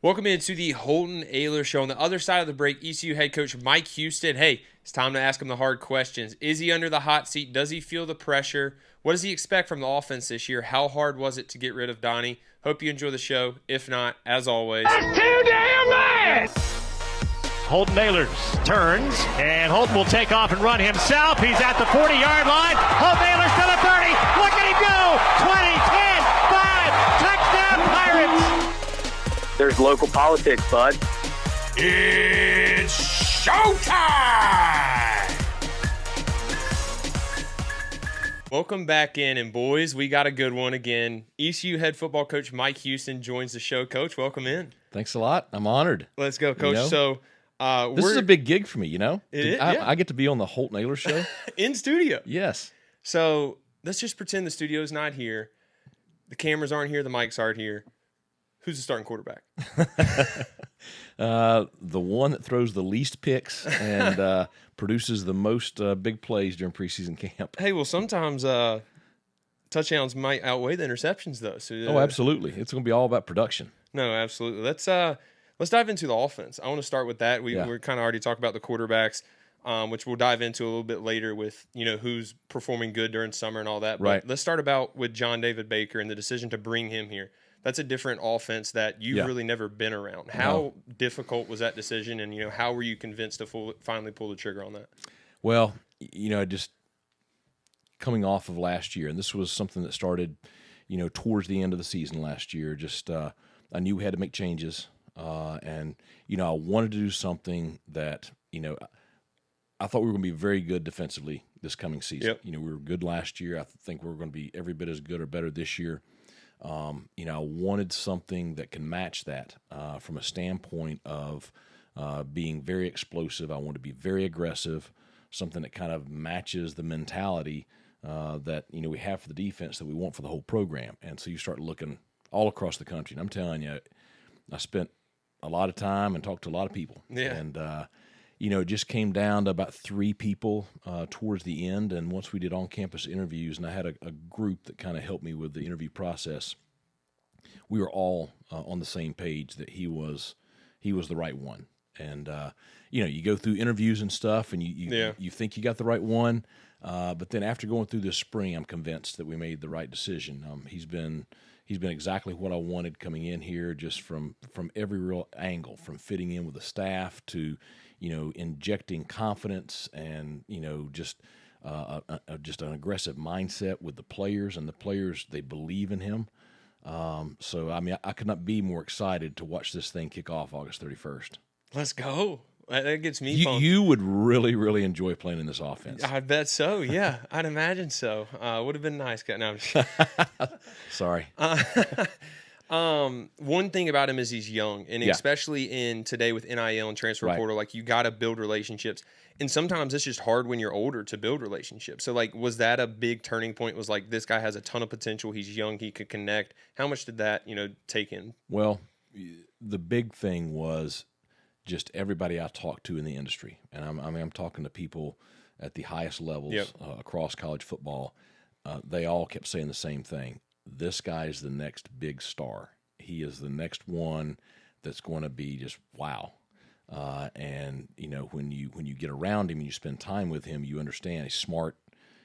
Welcome into the Holton Ahlers Show. On the other side of the break, ECU head coach Mike Houston. Hey, it's time to ask him the hard questions. Is he under the hot seat? Does he feel the pressure? What does he expect from the offense this year? How hard was it to get rid of Donnie? Hope you enjoy the show. If not, as always, that's too damn bad! Holton Ahlers turns, and Holton will take off and run himself. He's at the 40-yard line. Holton Ahlers to the 30. Look at him go! 20, 10, 5. Touchdown, Pirates! There's local politics, bud. it's showtime! Welcome back in, and boys, we got a good one again. ECU head football coach Mike Houston joins the show. Coach, welcome in. Thanks a lot. I'm honored. Let's go, Coach. You know? So this is a big gig for me, you know? Yeah. I get to be on the Holton Ahlers Show. In studio. Yes. So let's just pretend the studio's not here. The cameras aren't here. The mics aren't here. Who's the starting quarterback? The one that throws the least picks and produces the most big plays during preseason camp. Hey, well, sometimes touchdowns might outweigh the interceptions, though. So, Oh, absolutely. It's going to be all about production. No, absolutely. Let's dive into the offense. I want to start with that. We're kind of already talking about the quarterbacks, which we'll dive into a little bit later with, who's performing good during summer and all that. But right. Let's start with John David Baker and the decision to bring him here. That's a different offense that you've really never been around. How difficult was that decision, and how were you convinced to finally pull the trigger on that? Well, just coming off of last year, and this was something that started, towards the end of the season last year. Just I knew we had to make changes, and I wanted to do something that I thought we were going to be very good defensively this coming season. Yep. We were good last year. I think we're going to be every bit as good or better this year. I wanted something that can match that from a standpoint of being very explosive. I want to be very aggressive, something that kind of matches the mentality that we have for the defense that we want for the whole program. And so you start looking all across the country, and I'm telling you, I spent a lot of time and talked to a lot of people. Yeah. And it just came down to about 3 people towards the end. And once we did on-campus interviews, and I had a group that kind of helped me with the interview process, we were all on the same page that he was the right one. And, you go through interviews and stuff, and you think you got the right one. But then after going through this spring, I'm convinced that we made the right decision. He's been exactly what I wanted coming in here, just from every real angle, from fitting in with the staff to injecting confidence and, just an aggressive mindset with the players, and the players, they believe in him. So, I could not be more excited to watch this thing kick off August 31st. Let's go. That gets me pumped. You would really, really enjoy playing in this offense. I bet so, yeah. I'd imagine so. Would have been nice. No, I'm just Sorry. One thing about him is he's young, and especially in today with NIL and transfer portal, like, you got to build relationships. And sometimes it's just hard when you're older to build relationships. So, like, was that a big turning point? Was like, this guy has a ton of potential. He's young. He could connect. How much did that, take in? Well, the big thing was just everybody I talked to in the industry. And I'm talking to people at the highest levels across college football. They all kept saying the same thing. This guy is the next big star. He is the next one that's going to be just wow. And when you get around him and you spend time with him, you understand he's smart,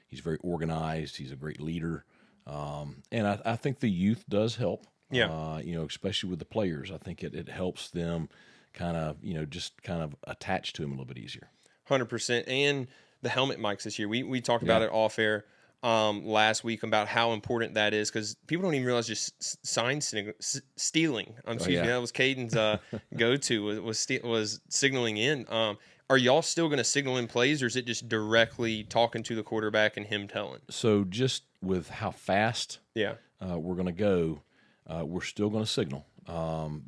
he's very organized, he's a great leader, and I think the youth does help. Yeah. Especially with the players, I think it helps them kind of just kind of attach to him a little bit easier. 100%. And the helmet mics this year, we talked about it off air last week about how important that is, because people don't even realize just sign stealing. Excuse me, that was Caden's go-to was signaling in. Are y'all still going to signal in plays, or is it just directly talking to the quarterback and him telling? So just with how fast we're going to go, we're still going to signal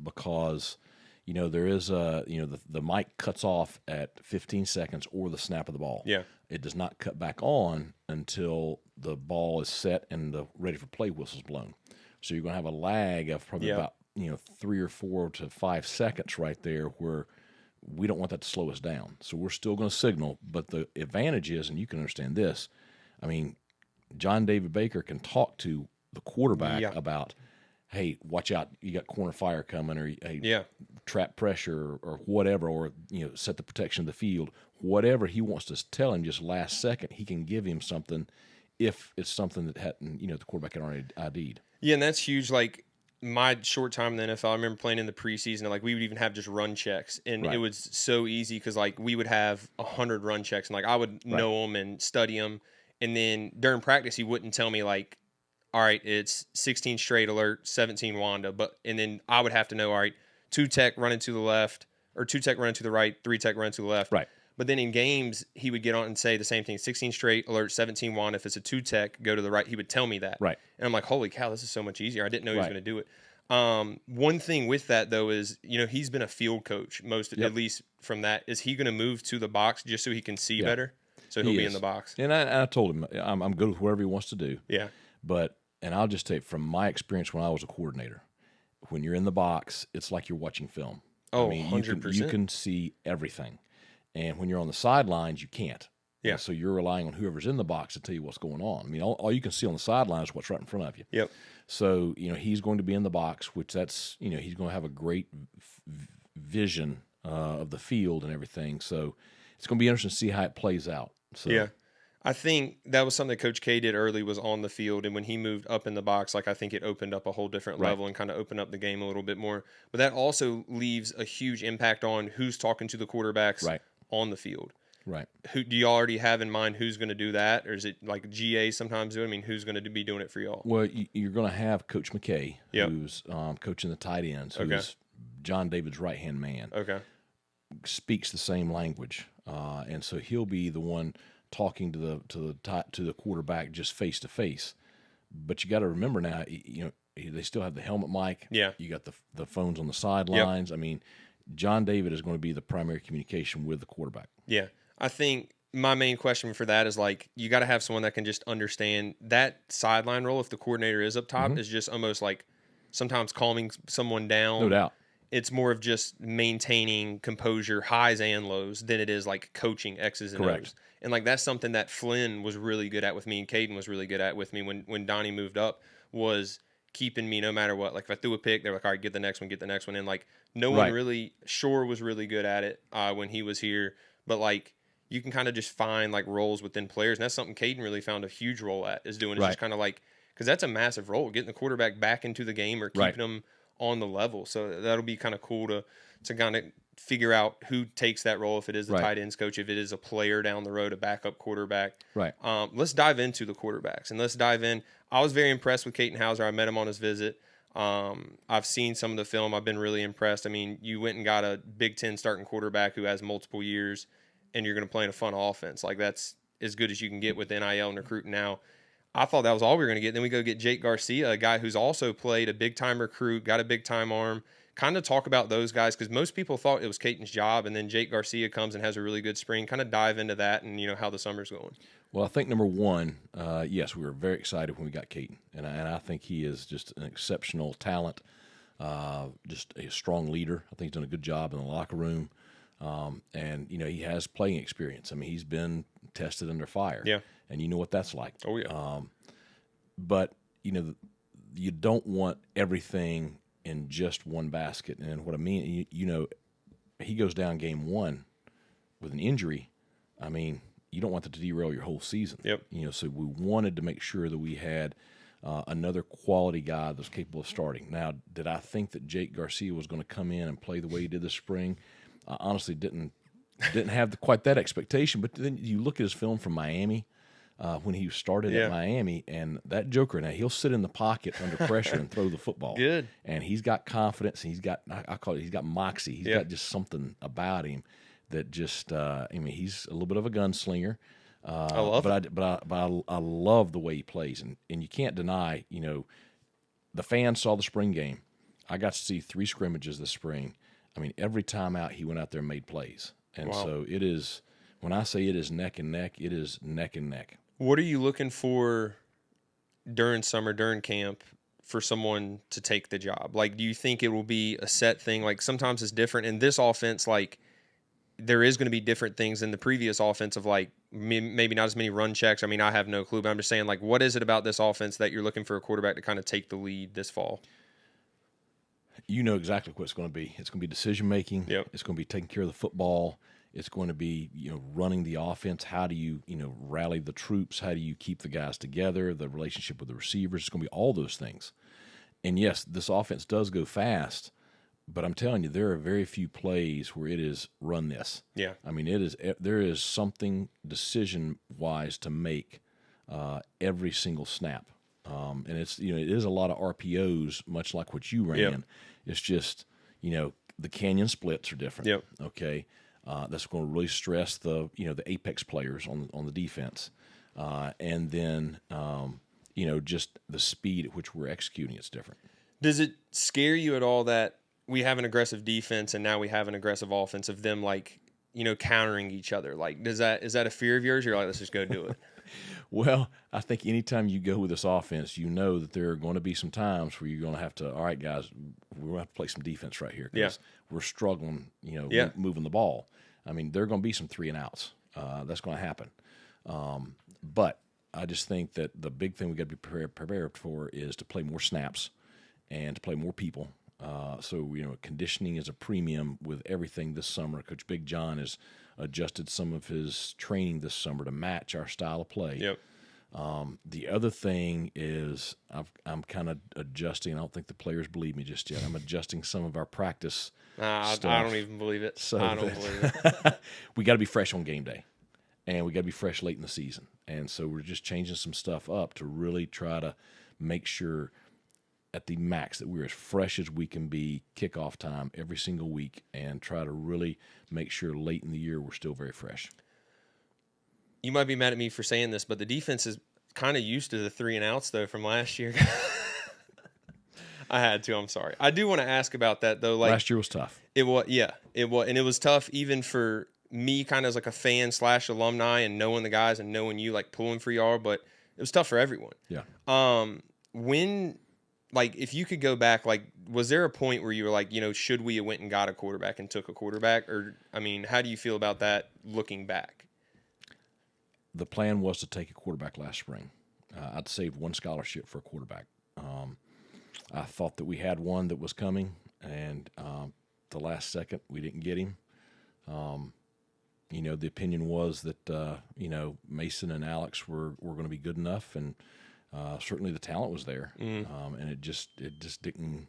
because there is the mic cuts off at 15 seconds or the snap of the ball. Yeah. It does not cut back on until the ball is set and the ready for play whistle's blown. So you're going to have a lag of probably about 3 or 4 to 5 seconds right there, where we don't want that to slow us down. So we're still going to signal, but the advantage is, and you can understand this, John David Baker can talk to the quarterback about hey, watch out, you got corner fire coming, or hey, Yeah. trap pressure or whatever, or set the protection of the field. Whatever he wants to tell him just last second, he can give him something if it's something that hadn't, the quarterback had already ID'd. Yeah, and that's huge. Like my short time in the NFL, I remember playing in the preseason, and like we would even have just run checks, and Right. it was so easy because like we would have 100 run checks, and like I would know them and study them, and then during practice he wouldn't tell me like, all right, it's 16 straight alert, 17 Wanda, and then I would have to know, all right, 2 tech running to the left, or 2 tech running to the right, 3 tech running to the left. Right. But then in games, he would get on and say the same thing, 16 straight alert, 17 Wanda. If it's a 2 tech, go to the right. He would tell me that. Right. And I'm like, holy cow, this is so much easier. I didn't know he was Right. going to do it. One thing with that, though, is, he's been a field coach at least from that. Is he going to move to the box just so he can see better? So he'll be in the box. And I told him I'm good with whatever he wants to do. Yeah. And I'll just tell you from my experience when I was a coordinator, when you're in the box, it's like you're watching film. Oh, I mean, 100%. you can see everything. And when you're on the sidelines, you can't. Yeah. And so you're relying on whoever's in the box to tell you what's going on. I mean, all you can see on the sidelines is what's right in front of you. Yep. So, he's going to be in the box, which that's, he's going to have a great vision of the field and everything. So it's going to be interesting to see how it plays out. So, Yeah. I think that was something that Coach K did early, was on the field. And when he moved up in the box, like I think it opened up a whole different level and kind of opened up the game a little bit more. But that also leaves a huge impact on who's talking to the quarterbacks on the field. Right. Who do you already have in mind who's going to do that? Or is it like GA sometimes do it? I mean, who's going to be doing it for y'all? Well, you're going to have Coach McKay, who's coaching the tight ends, who's John David's right-hand man. Okay. Speaks the same language. And so he'll be the one talking to the quarterback just face to face. But you got to remember now, they still have the helmet mic. Yeah. You got the phones on the sidelines. Yep. I mean, John David is going to be the primary communication with the quarterback. Yeah. I think my main question for that is like, you got to have someone that can just understand that sideline role. If the coordinator is up top, is just almost like sometimes calming someone down. No doubt. It's more of just maintaining composure, highs and lows, than it is like coaching X's and O's. And like that's something that Flynn was really good at with me, and Caden was really good at with me when Donnie moved up, was keeping me no matter what. Like if I threw a pick, they're like, all right, get the next one. And like no one really, Shore was really good at it when he was here. But like you can kind of just find like roles within players. And that's something Caden really found a huge role at, is doing. It's just kind of like, because that's a massive role, getting the quarterback back into the game or keeping them on the level. So that'll be kind of cool to kind of figure out who takes that role, if it is the tight ends coach, if it is a player down the road, a backup quarterback. Right. Let's dive into the quarterbacks, and let's dive in. I was very impressed with Holton Ahlers. I met him on his visit. I've seen some of the film. I've been really impressed. I mean, you went and got a Big Ten starting quarterback who has multiple years, and you're going to play in a fun offense. Like that's as good as you can get with NIL and recruiting now. I thought that was all we were going to get. Then we go get Jake Garcia, a guy who's also played, a big-time recruit, got a big-time arm. Kind of talk about those guys, because most people thought it was Caton's job, and then Jake Garcia comes and has a really good spring. Kind of dive into that and, how the summer's going. Well, I think number one, yes, we were very excited when we got Caton, and I think he is just an exceptional talent, just a strong leader. I think he's done a good job in the locker room, and, he has playing experience. I mean, he's been tested under fire. Yeah. And you know what that's like. Oh, yeah. But, you don't want everything in just one basket. And what I mean, he goes down game one with an injury. I mean, you don't want that to derail your whole season. Yep. So we wanted to make sure that we had another quality guy that was capable of starting. Now, did I think that Jake Garcia was going to come in and play the way he did this spring? I honestly didn't have quite that expectation. But then you look at his film from Miami, when he started at Miami, and that joker, now he'll sit in the pocket under pressure and throw the football. Good. And he's got confidence, and he's got moxie. He's got just something about him that just, he's a little bit of a gunslinger. I love it. But I love the way he plays, and you can't deny, the fans saw the spring game. I got to see 3 scrimmages this spring. I mean, every time out, he went out there and made plays. And so it is, when I say it is neck and neck, it is neck and neck. What are you looking for during summer, during camp, for someone to take the job? Like, do you think it will be a set thing? Like, sometimes it's different. In this offense, like, there is going to be different things than the previous offense of, like, maybe not as many run checks. I mean, I have no clue, but I'm just saying, like, what is it about this offense that you're looking for a quarterback to kind of take the lead this fall? You know exactly what it's going to be. It's going to be decision making. Yep. It's going to be taking care of the football. It's going to be, running the offense. How do you, rally the troops? How do you keep the guys together? The relationship with the receivers. It's going to be all those things. And yes, this offense does go fast, but I'm telling you, there are very few plays where it is run this. Yeah. I mean, there is something decision-wise to make every single snap. And it's, it is a lot of RPOs, much like what you ran. Yep. It's just, the canyon splits are different. Yep. Okay. That's going to really stress the apex players on the defense. And then, just the speed at which we're executing, it's different. Does it scare you at all that we have an aggressive defense and now we have an aggressive offense of them countering each other? Like, is that a fear of yours? You're like, let's just go do it. Well, I think anytime you go with this offense, you know that there are going to be some times where you're going to have to, all right, guys, we're going to have to play some defense right here because we're struggling, moving the ball. I mean, there are going to be some 3 and outs. That's going to happen. But I just think that the big thing we got to be prepared for is to play more snaps and to play more people. So, conditioning is a premium with everything this summer. Coach Big John has adjusted some of his training this summer to match our style of play. Yep. The other thing is I'm kind of adjusting. I don't think the players believe me just yet. I'm adjusting some of our practice stuff. I don't even believe it. So I don't believe it. We got to be fresh on game day, and we got to be fresh late in the season. And so we're just changing some stuff up to really try to make sure at the max that we're as fresh as we can be kickoff time every single week and try to really make sure late in the year we're still very fresh. You might be mad at me for saying this, but the defense is kind of used to the 3 and outs, though, from last year. I had to. I'm sorry. I do want to ask about that, though. Like, last year was tough. It was, yeah. It was, and it was tough even for me, kind of as like a fan / alumni, and knowing the guys and knowing you, like pulling for y'all. But it was tough for everyone. Yeah. When, like, if you could go back, like, was there a point where you were like, should we have went and got a quarterback and took a quarterback? Or, I mean, how do you feel about that looking back? The plan was to take a quarterback last spring. I'd saved 1 scholarship for a quarterback. I thought that we had one that was coming, and the last second we didn't get him. The opinion was that Mason and Alex were going to be good enough, and certainly the talent was there, and it just didn't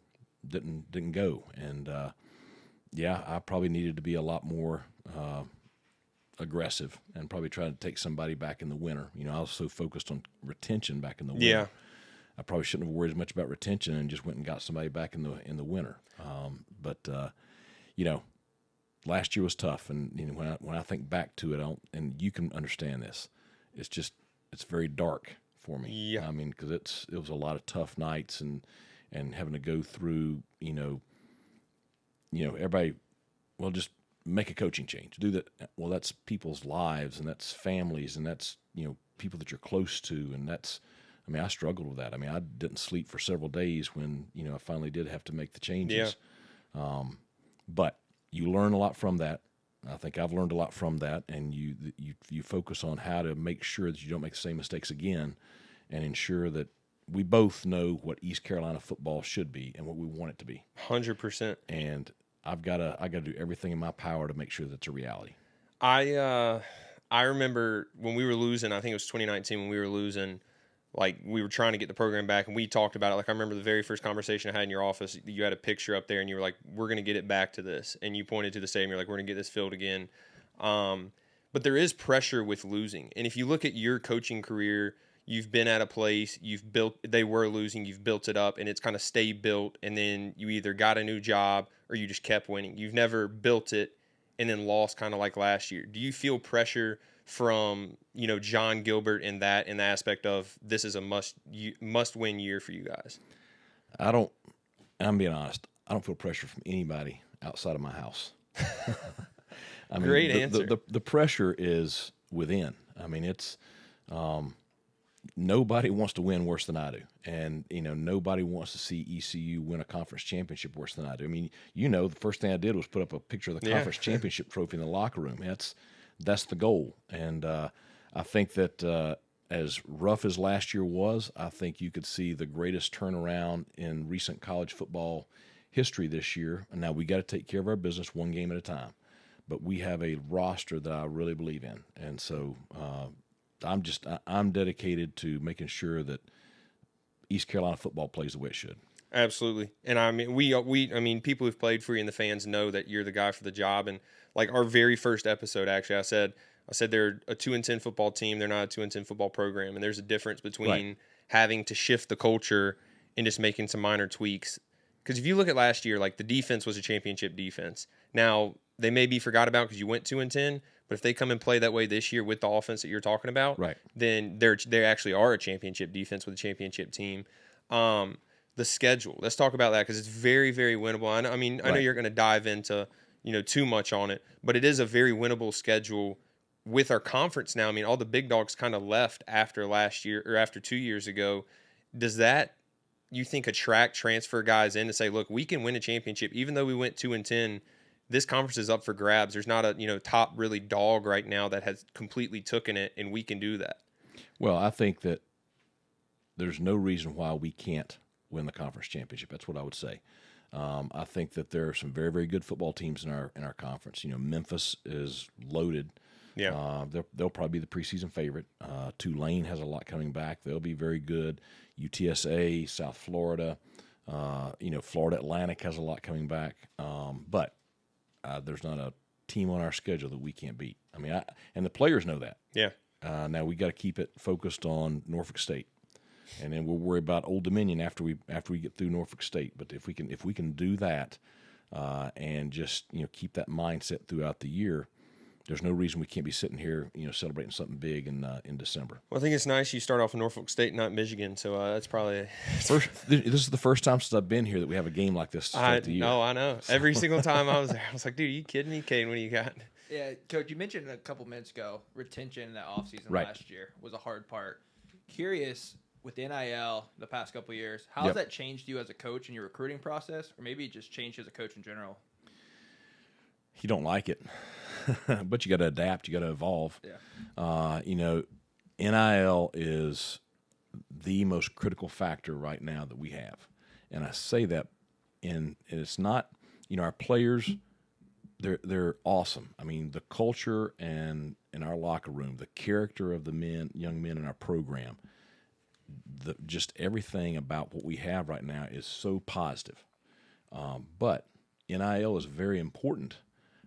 go. And I probably needed to be a lot more aggressive and probably try to take somebody back in the winter. I was so focused on retention back in the winter. Yeah. I probably shouldn't have worried as much about retention and just went and got somebody back in the winter. But last year was tough, and when I think back to it, and you can understand this, it's very dark for me. Yeah. I mean, because it was a lot of tough nights and having to go through everybody. Well, just make a coaching change. Do that. Well, that's people's lives, and that's families, and that's people that you're close to, and that's. I mean, I struggled with that. I mean, I didn't sleep for several days when I finally did have to make the changes. Yeah. But you learn a lot from that. I think I've learned a lot from that, and you focus on how to make sure that you don't make the same mistakes again, and ensure that we both know what East Carolina football should be and what we want it to be. 100%. And I got to do everything in my power to make sure that's a reality. I remember when we were losing. I think it was 2019 when we were losing. Like, we were trying to get the program back, and we talked about it. Like, I remember the very first conversation I had in your office, you had a picture up there, and you were like, we're going to get it back to this. And you pointed to the stadium. You're like, we're going to get this filled again. But there is pressure with losing. And if you look at your coaching career, you've been at a place, they were losing, you've built it up, and it's kind of stayed built, and then you either got a new job or you just kept winning. You've never built it and then lost, kind of like last year. Do you feel pressure from John Gilbert in the aspect of this is a must win year for you guys? I'm being honest, I don't feel pressure from anybody outside of my house. I mean, Great answer. The pressure is within. I mean, it's nobody wants to win worse than I do, and nobody wants to see ECU win a conference championship worse than I do. I mean, the first thing I did was put up a picture of the conference championship trophy in the locker room. That's the goal. And I think that as rough as last year was, I think you could see the greatest turnaround in recent college football history this year. And now we got to take care of our business one game at a time. But we have a roster that I really believe in, and so I'm dedicated to making sure that East Carolina football plays the way it should. Absolutely. And I mean, people who've played for you and the fans know that you're the guy for the job. And like our very first episode, actually, I said they're a 2-10 football team. They're not a 2-10 football program. And there's a difference between having to shift the culture and just making some minor tweaks. Because if you look at last year, like the defense was a championship defense. Now they may be forgot about because you went 2-10, but if they come and play that way this year with the offense that you're talking about, then they actually are a championship defense with a championship team. The schedule, let's talk about that because it's very, very winnable. I know you're going to dive into too much on it, but it is a very winnable schedule with our conference now. I mean, all the big dogs kind of left after last year or after 2 years ago. Does that, you think, attract transfer guys in to say, look, we can win a championship even though we went 2-10? This conference is up for grabs. There's not a top really dog right now that has completely taken it, and we can do that. Well, I think that there's no reason why we can't win the conference championship. That's what I would say. I think that there are some very, very good football teams in our conference. Memphis is loaded. Yeah, they'll probably be the preseason favorite. Tulane has a lot coming back. They'll be very good. UTSA, South Florida, Florida Atlantic has a lot coming back. But there's not a team on our schedule that we can't beat. I mean, and the players know that. Yeah. Now we got to keep it focused on Norfolk State, and then we'll worry about Old Dominion after we get through Norfolk State. But if we can do that, and just keep that mindset throughout the year, there's no reason we can't be sitting here celebrating something big in December. Well, I think it's nice you start off in Norfolk State, not Michigan. So that's probably this is the first time since I've been here that we have a game like this to start the year. No, I know. So. Every single time I was there, I was like, dude, are you kidding me, Caden? What do you got? Yeah, Coach, you mentioned a couple minutes ago retention in that offseason last year was a hard part. Curious, with NIL the past couple of years, how has that changed you as a coach in your recruiting process, or maybe it just changed you as a coach in general? You don't like it, but you got to adapt. You got to evolve. Yeah. NIL is the most critical factor right now that we have, and I say that, and it's not. Our players, they're awesome. I mean, the culture and in our locker room, the character of the young men in our program, just everything about what we have right now is so positive. But NIL is very important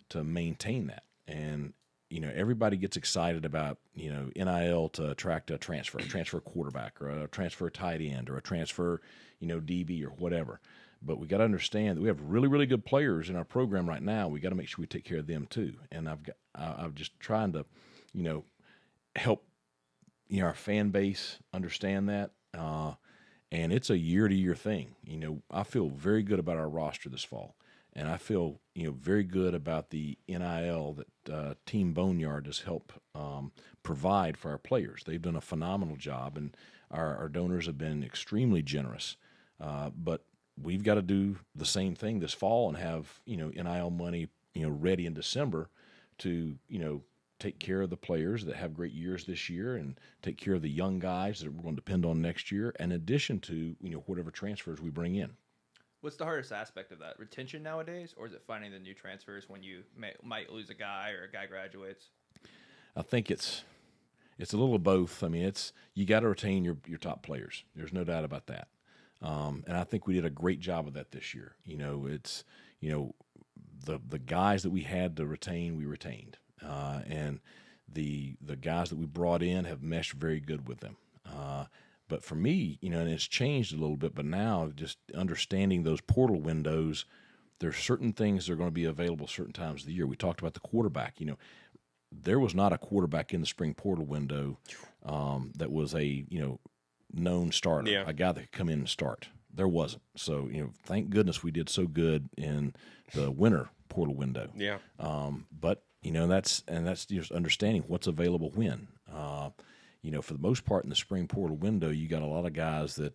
to maintain that. And, everybody gets excited about, NIL to attract a transfer quarterback or a transfer tight end or a transfer, DB or whatever. But we got to understand that we have really, really good players in our program right now. We got to make sure we take care of them too. And I'm just trying to, help, our fan base understand that. And it's a year-to-year thing. I feel very good about our roster this fall. And I feel, very good about the NIL that Team Boneyard has helped provide for our players. They've done a phenomenal job, and our donors have been extremely generous. But we've got to do the same thing this fall and have, NIL money, ready in December to, take care of the players that have great years this year and take care of the young guys that we're going to depend on next year, in addition to, whatever transfers we bring in. What's the hardest aspect of that? Retention nowadays, or is it finding the new transfers when you might lose a guy or a guy graduates? I think it's a little of both. I mean, you got to retain your top players. There's no doubt about that. And I think we did a great job of that this year. The guys that we had to retain, we retained, and the guys that we brought in have meshed very good with them. But for me, and it's changed a little bit, but now just understanding those portal windows, there's certain things that are going to be available certain times of the year. We talked about the quarterback. There was not a quarterback in the spring portal window that was a, known starter, a guy that could come in and start. There wasn't. So, thank goodness we did so good in the winter portal window. Yeah. But, that's just understanding what's available when. For the most part in the spring portal window, you got a lot of guys that,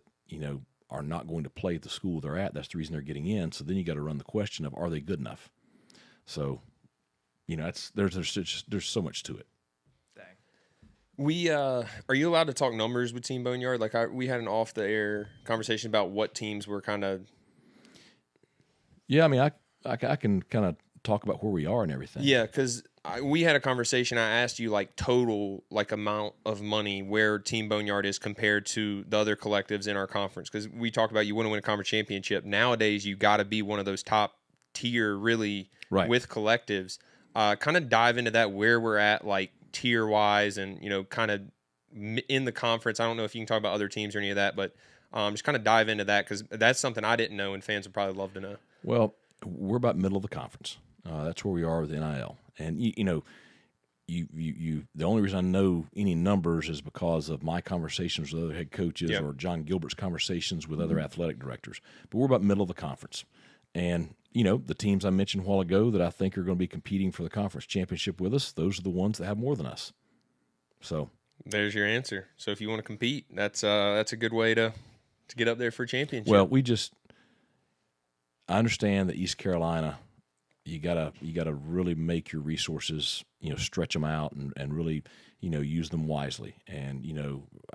are not going to play at the school they're at. That's the reason they're getting in. So then you got to run the question of, are they good enough? So, there's so much to it. Dang. Are you allowed to talk numbers with Team Boneyard? Like we had an off the air conversation about what teams were kind of. Yeah, I mean, I can kind of talk about where we are and everything. Yeah, because we had a conversation. I asked you like total like amount of money where Team Boneyard is compared to the other collectives in our conference. Because we talked about you want to win a conference championship. Nowadays, you got to be one of those top tier really with collectives. Kind of dive into that where we're at like tier wise and kind of in the conference. I don't know if you can talk about other teams or any of that, but just kind of dive into that because that's something I didn't know and fans would probably love to know. Well, we're about middle of the conference. That's where we are with NIL. And, you the only reason I know any numbers is because of my conversations with other head coaches or John Gilbert's conversations with other athletic directors. But we're about middle of the conference. And, the teams I mentioned a while ago that I think are going to be competing for the conference championship with us, those are the ones that have more than us. So there's your answer. So if you want to compete, that's a good way to get up there for a championship. Well, I understand that East Carolina, you gotta really make your resources, stretch them out and really, use them wisely. And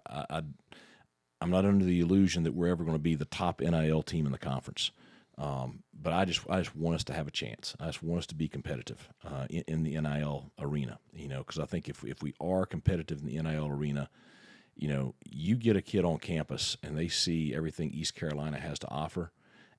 I'm not under the illusion that we're ever going to be the top NIL team in the conference. But I just want us to have a chance. I just want us to be competitive in the NIL arena. Because I think if we are competitive in the NIL arena, you get a kid on campus and they see everything East Carolina has to offer,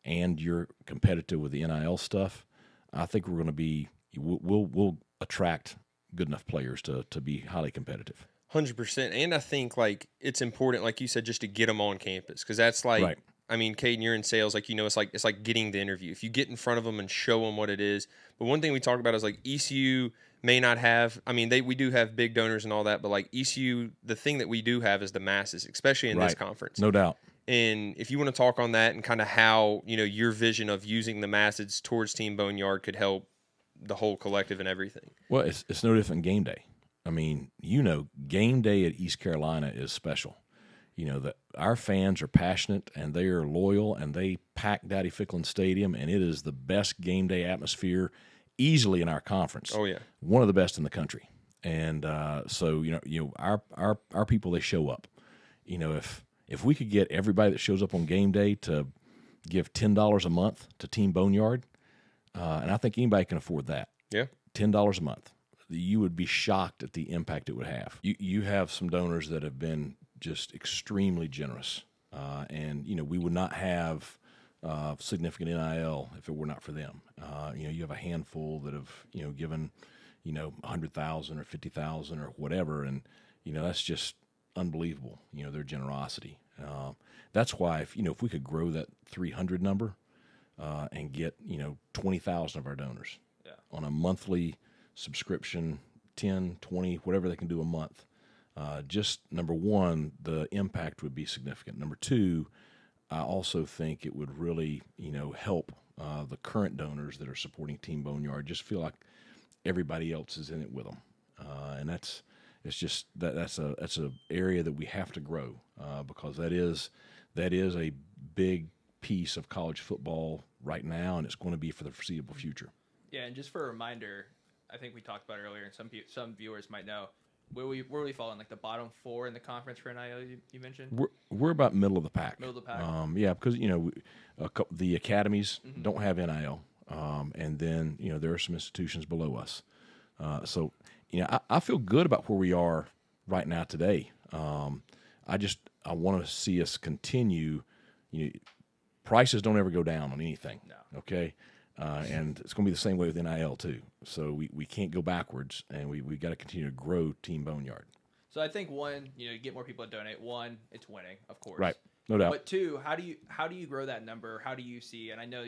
and you're competitive with the NIL stuff. I think we're going to be we'll attract good enough players to be highly competitive. 100%. And I think like it's important, like you said, just to get them on campus because that's like. Right. I mean, Caden, you're in sales, it's like getting the interview. If you get in front of them and show them what it is. But one thing we talk about is like ECU may not have. I mean, we do have big donors and all that, but like ECU, the thing that we do have is the masses, especially in this conference. No doubt. And if you want to talk on that and kind of how your vision of using the masses towards Team Boneyard could help the whole collective and everything. Well, it's no different than game day. I mean, game day at East Carolina is special. That our fans are passionate and they are loyal and they pack Daddy Ficklin Stadium, and it is the best game day atmosphere easily in our conference. Oh yeah, one of the best in the country. And so our people, they show up. If we could get everybody that shows up on game day to give $10 a month to Team Boneyard, and I think anybody can afford that. Yeah, $10 a month. You would be shocked at the impact it would have. You have some donors that have been just extremely generous, and we would not have significant NIL if it were not for them. You have a handful that have given $100,000 or $50,000 or whatever, and that's just unbelievable. Their generosity. That's why if we could grow that 300 number and get 20,000 of our donors on a monthly subscription, 10, 20, whatever they can do a month. Just number one, the impact would be significant. Number two, I also think it would really, help the current donors that are supporting Team Boneyard just feel like everybody else is in it with them, and that's a area that we have to grow because that is a big piece of college football right now, and it's going to be for the foreseeable future. Yeah, and just for a reminder, I think we talked about it earlier, and some viewers might know. Where we fall in, like the bottom four in the conference for NIL you mentioned? We're about middle of the pack. Middle of the pack. Yeah, because the academies don't have NIL, and then there are some institutions below us. So I feel good about where we are right now today. I want to see us continue. Prices don't ever go down on anything. No. Okay. And it's going to be the same way with NIL too. So we can't go backwards, and we got to continue to grow Team Boneyard. So I think one, get more people to donate. One, it's winning, of course. Right, no doubt. But two, how do you grow that number? How do you see? And I know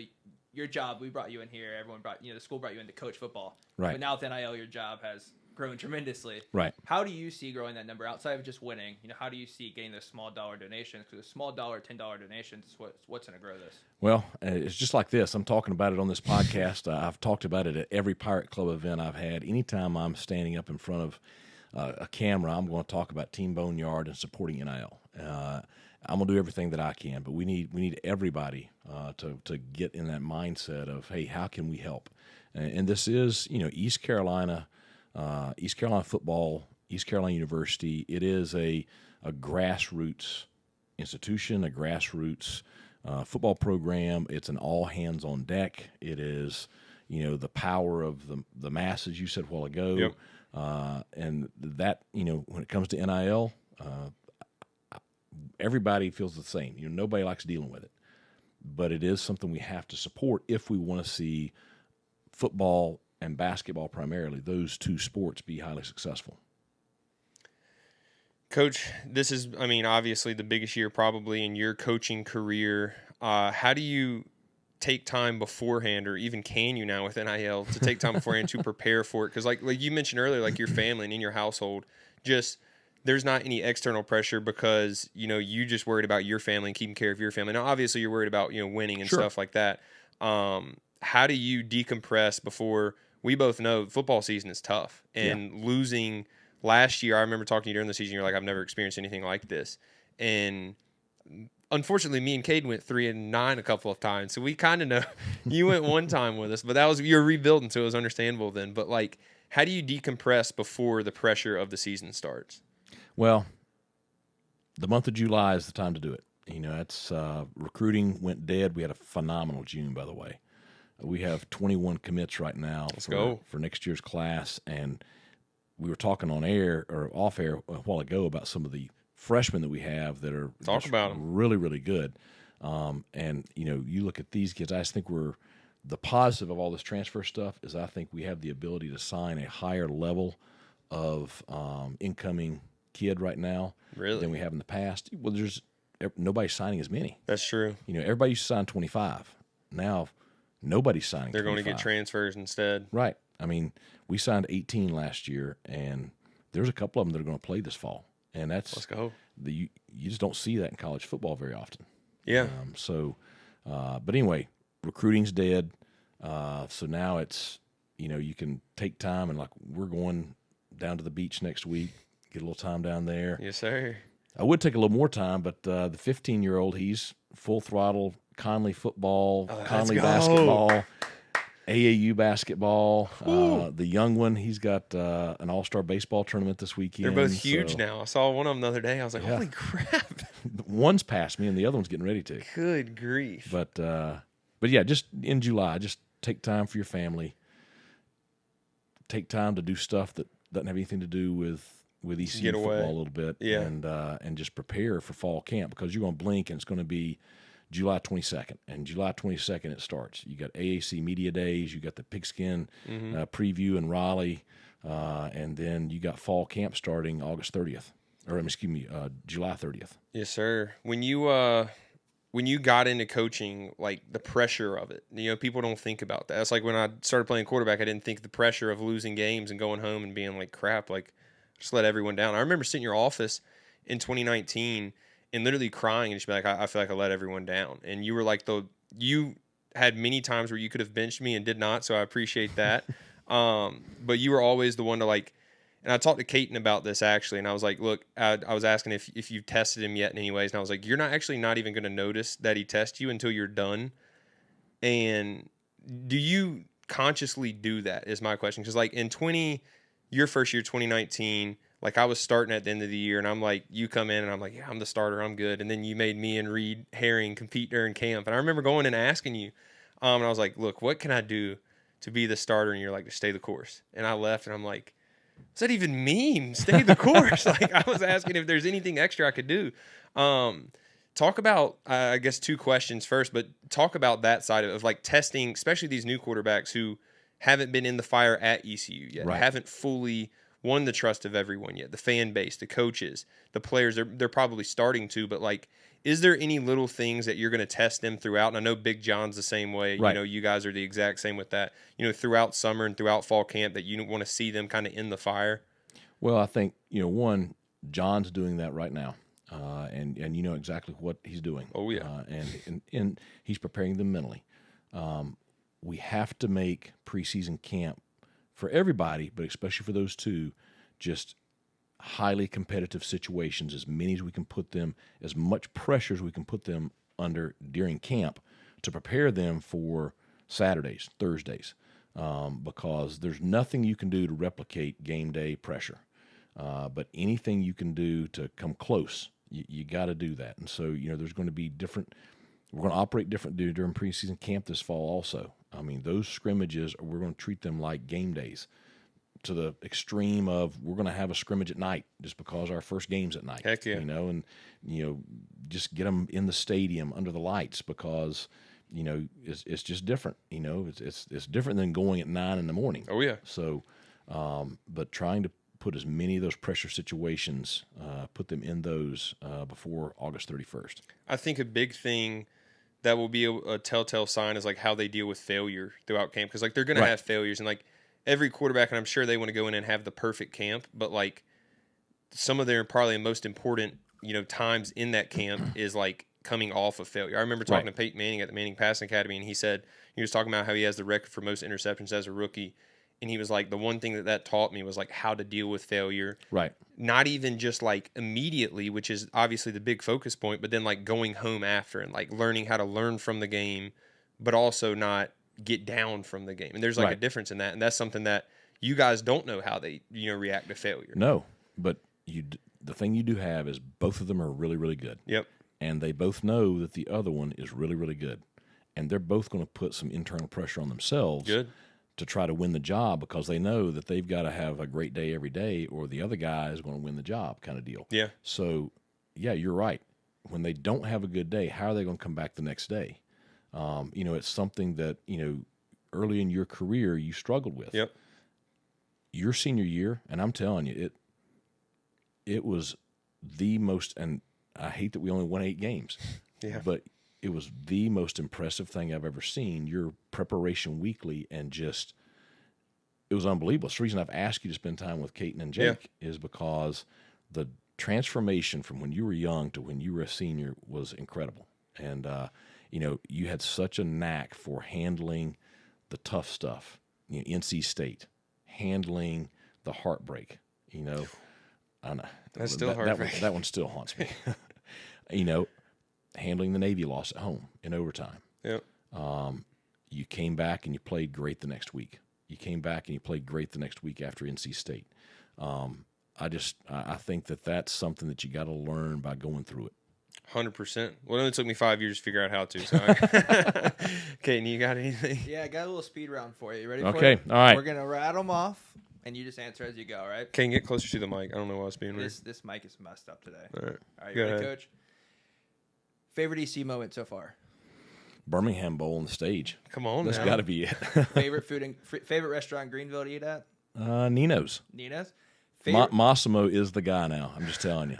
your job. We brought you in here. Everyone brought the school brought you in to coach football. Right. But now with NIL, your job has grown tremendously. Right. How do you see growing that number outside of just winning? How do you see getting those small dollar donations? Because a small $10 donations is what's going to grow this. Well, it's just like this. I'm talking about it on this podcast. I've talked about it at every Pirate Club event I've had. Anytime I'm standing up in front of a camera, I'm going to talk about Team Boneyard and supporting NIL. I'm going to do everything that I can, but we need everybody to get in that mindset of, hey, how can we help? And this is, East Carolina football, East Carolina University. It is a grassroots institution, a grassroots football program. It's an all hands on deck. It is, the power of the masses you said a while ago. Yep. And that, when it comes to NIL, everybody feels the same. Nobody likes dealing with it. But it is something we have to support if we want to see football and basketball primarily, those two sports, be highly successful. Coach, this is, obviously the biggest year probably in your coaching career. How do you take time beforehand, or even can you now with NIL, to take time beforehand to prepare for it? Because like you mentioned earlier, like your family and in your household, just there's not any external pressure because, you just worried about your family and keeping care of your family. Now, obviously you're worried about, winning and Sure. stuff like that. How do you decompress before? We both know football season is tough, and losing last year, I remember talking to you during the season, you're like, I've never experienced anything like this. And unfortunately, me and Caden went 3-9 a couple of times. So we kind of know. You went one time with us, but you're rebuilding, so it was understandable then. But like, how do you decompress before the pressure of the season starts? Well, the month of July is the time to do it. That's recruiting went dead. We had a phenomenal June, by the way. We have 21 commits right now for next year's class, and we were talking on air or off air a while ago about some of the freshmen that we have that are really, really good. And you look at these kids. I just think the positive of all this transfer stuff is I think we have the ability to sign a higher level of incoming kid right now than we have in the past. Well, there's nobody's signing as many. That's true. Everybody used to sign 25. Now nobody's signing. They're 25. going to get transfers instead. Right. We signed 18 last year, and there's a couple of them that are going to play this fall. And let's go. You just don't see that in college football very often. Yeah. But anyway, recruiting's dead. So now it's, you can take time, and like we're going down to the beach next week, get a little time down there. Yes, sir. I would take a little more time, but the 15-year-old, he's full throttle Conley football, Conley basketball, AAU basketball. The young one, he's got an all-star baseball tournament this weekend. They're both huge now. I saw one of them the other day. I was like, holy crap. One's past me, and the other one's getting ready to. Good grief. But yeah, just in July, just take time for your family. Take time to do stuff that doesn't have anything to do with ECU football a little bit. Yeah. And just prepare for fall camp, because you're going to blink, and it's going to be July 22nd, and July 22nd it starts. You got AAC Media Days, you got the Pigskin preview in Raleigh, and then you got fall camp starting August 30th, or July 30th. Yes, sir. When you got into coaching, like the pressure of it, people don't think about that. It's like when I started playing quarterback, I didn't think the pressure of losing games and going home and being like, crap, like just let everyone down. I remember sitting in your office in 2019 and literally crying and just be like, I feel like I let everyone down. And you were like, you had many times where you could have benched me and did not, so I appreciate that. But you were always the one to like, and I talked to Caton about this actually, and I was like, look, I was asking if you've tested him yet in any ways, and I was like, you're not even going to notice that he tests you until you're done. And do you consciously do that is my question. Because like your first year, 2019, like I was starting at the end of the year, and I'm like, you come in and I'm like, yeah, I'm the starter, I'm good. And then you made me and Reed Herring compete during camp. And I remember going and asking you, and I was like, look, what can I do to be the starter? And you're like, just stay the course. And I left, and I'm like, what's that even mean? Stay the course. Like I was asking if there's anything extra I could do. Talk about, I guess, two questions first, but talk about that side of like testing, especially these new quarterbacks who haven't been in the fire at ECU yet, right. Haven't fully won the trust of everyone yet, the fan base, the coaches, the players. They're probably starting to, but like, is there any little things that you're going to test them throughout? And I know Big John's the same way. Right. You guys are the exact same with that. Throughout summer and throughout fall camp, that you want to see them kind of in the fire. Well, I think one, John's doing that right now, and you know exactly what he's doing. Oh yeah, and he's preparing them mentally. We have to make preseason camp for everybody, but especially for those two, just highly competitive situations, as many as we can put them, as much pressure as we can put them under during camp to prepare them for Saturdays, Thursdays, because there's nothing you can do to replicate game day pressure. But anything you can do to come close, you got to do that. And so, there's going to be different We're going to operate different during preseason camp this fall also. I mean, those scrimmages, we're going to treat them like game days to the extreme of we're going to have a scrimmage at night just because our first game's at night. Heck yeah. And, just get them in the stadium under the lights because, it's just different. It's different than going at 9 in the morning. Oh, yeah. So, but trying to put as many of those pressure situations, put them in those before August 31st. I think a big thing that will be a telltale sign is like how they deal with failure throughout camp. Because like they're going to have failures, and like every quarterback, and I'm sure they want to go in and have the perfect camp, but like some of their probably most important, times in that camp is like coming off of failure. I remember talking to Peyton Manning at the Manning Passing Academy, and he was talking about how he has the record for most interceptions as a rookie. And he was like, the one thing that taught me was like how to deal with failure. Right. Not even just like immediately, which is obviously the big focus point, but then like going home after and like learning how to learn from the game, but also not get down from the game. And there's like a difference in that. And that's something that you guys don't know how they, react to failure. No, but the thing you do have is both of them are really, really good. Yep. And they both know that the other one is really, really good. And they're both going to put some internal pressure on themselves. Good. To try to win the job because they know that they've got to have a great day every day or the other guy is going to win the job kind of deal. Yeah. So, yeah, you're right. When they don't have a good day, how are they going to come back the next day? It's something that, early in your career you struggled with. Yep. Your senior year, and I'm telling you, it was the most, and I hate that we only won 8 games. Yeah. But it was the most impressive thing I've ever seen. Your preparation weekly and just it was unbelievable. It's the reason I've asked you to spend time with Caton and Jake is because the transformation from when you were young to when you were a senior was incredible. And, you had such a knack for handling the tough stuff, NC State, handling the heartbreak, I know. That's still heartbreak. That one still haunts me. Handling the Navy loss at home in overtime. Yep. You came back and you played great the next week. You came back and you played great the next week after NC State. I think that's something that you got to learn by going through it. 100%. Well, it only took me 5 years to figure out how to. So, Caton, you got anything? Yeah, I got a little speed round for you. You ready for it? Okay, all right. We're gonna rattle them off, and you just answer as you go. All right? Caton, get closer to the mic. I don't know why it's being weird. This mic is messed up today. All right. All right, Go you ready, ahead. Coach? Favorite EC moment so far? Birmingham Bowl on the stage. Come on, That's now. got to be it. Favorite restaurant in Greenville to eat at? Nino's. Nina's. Massimo is the guy now. I'm just telling you.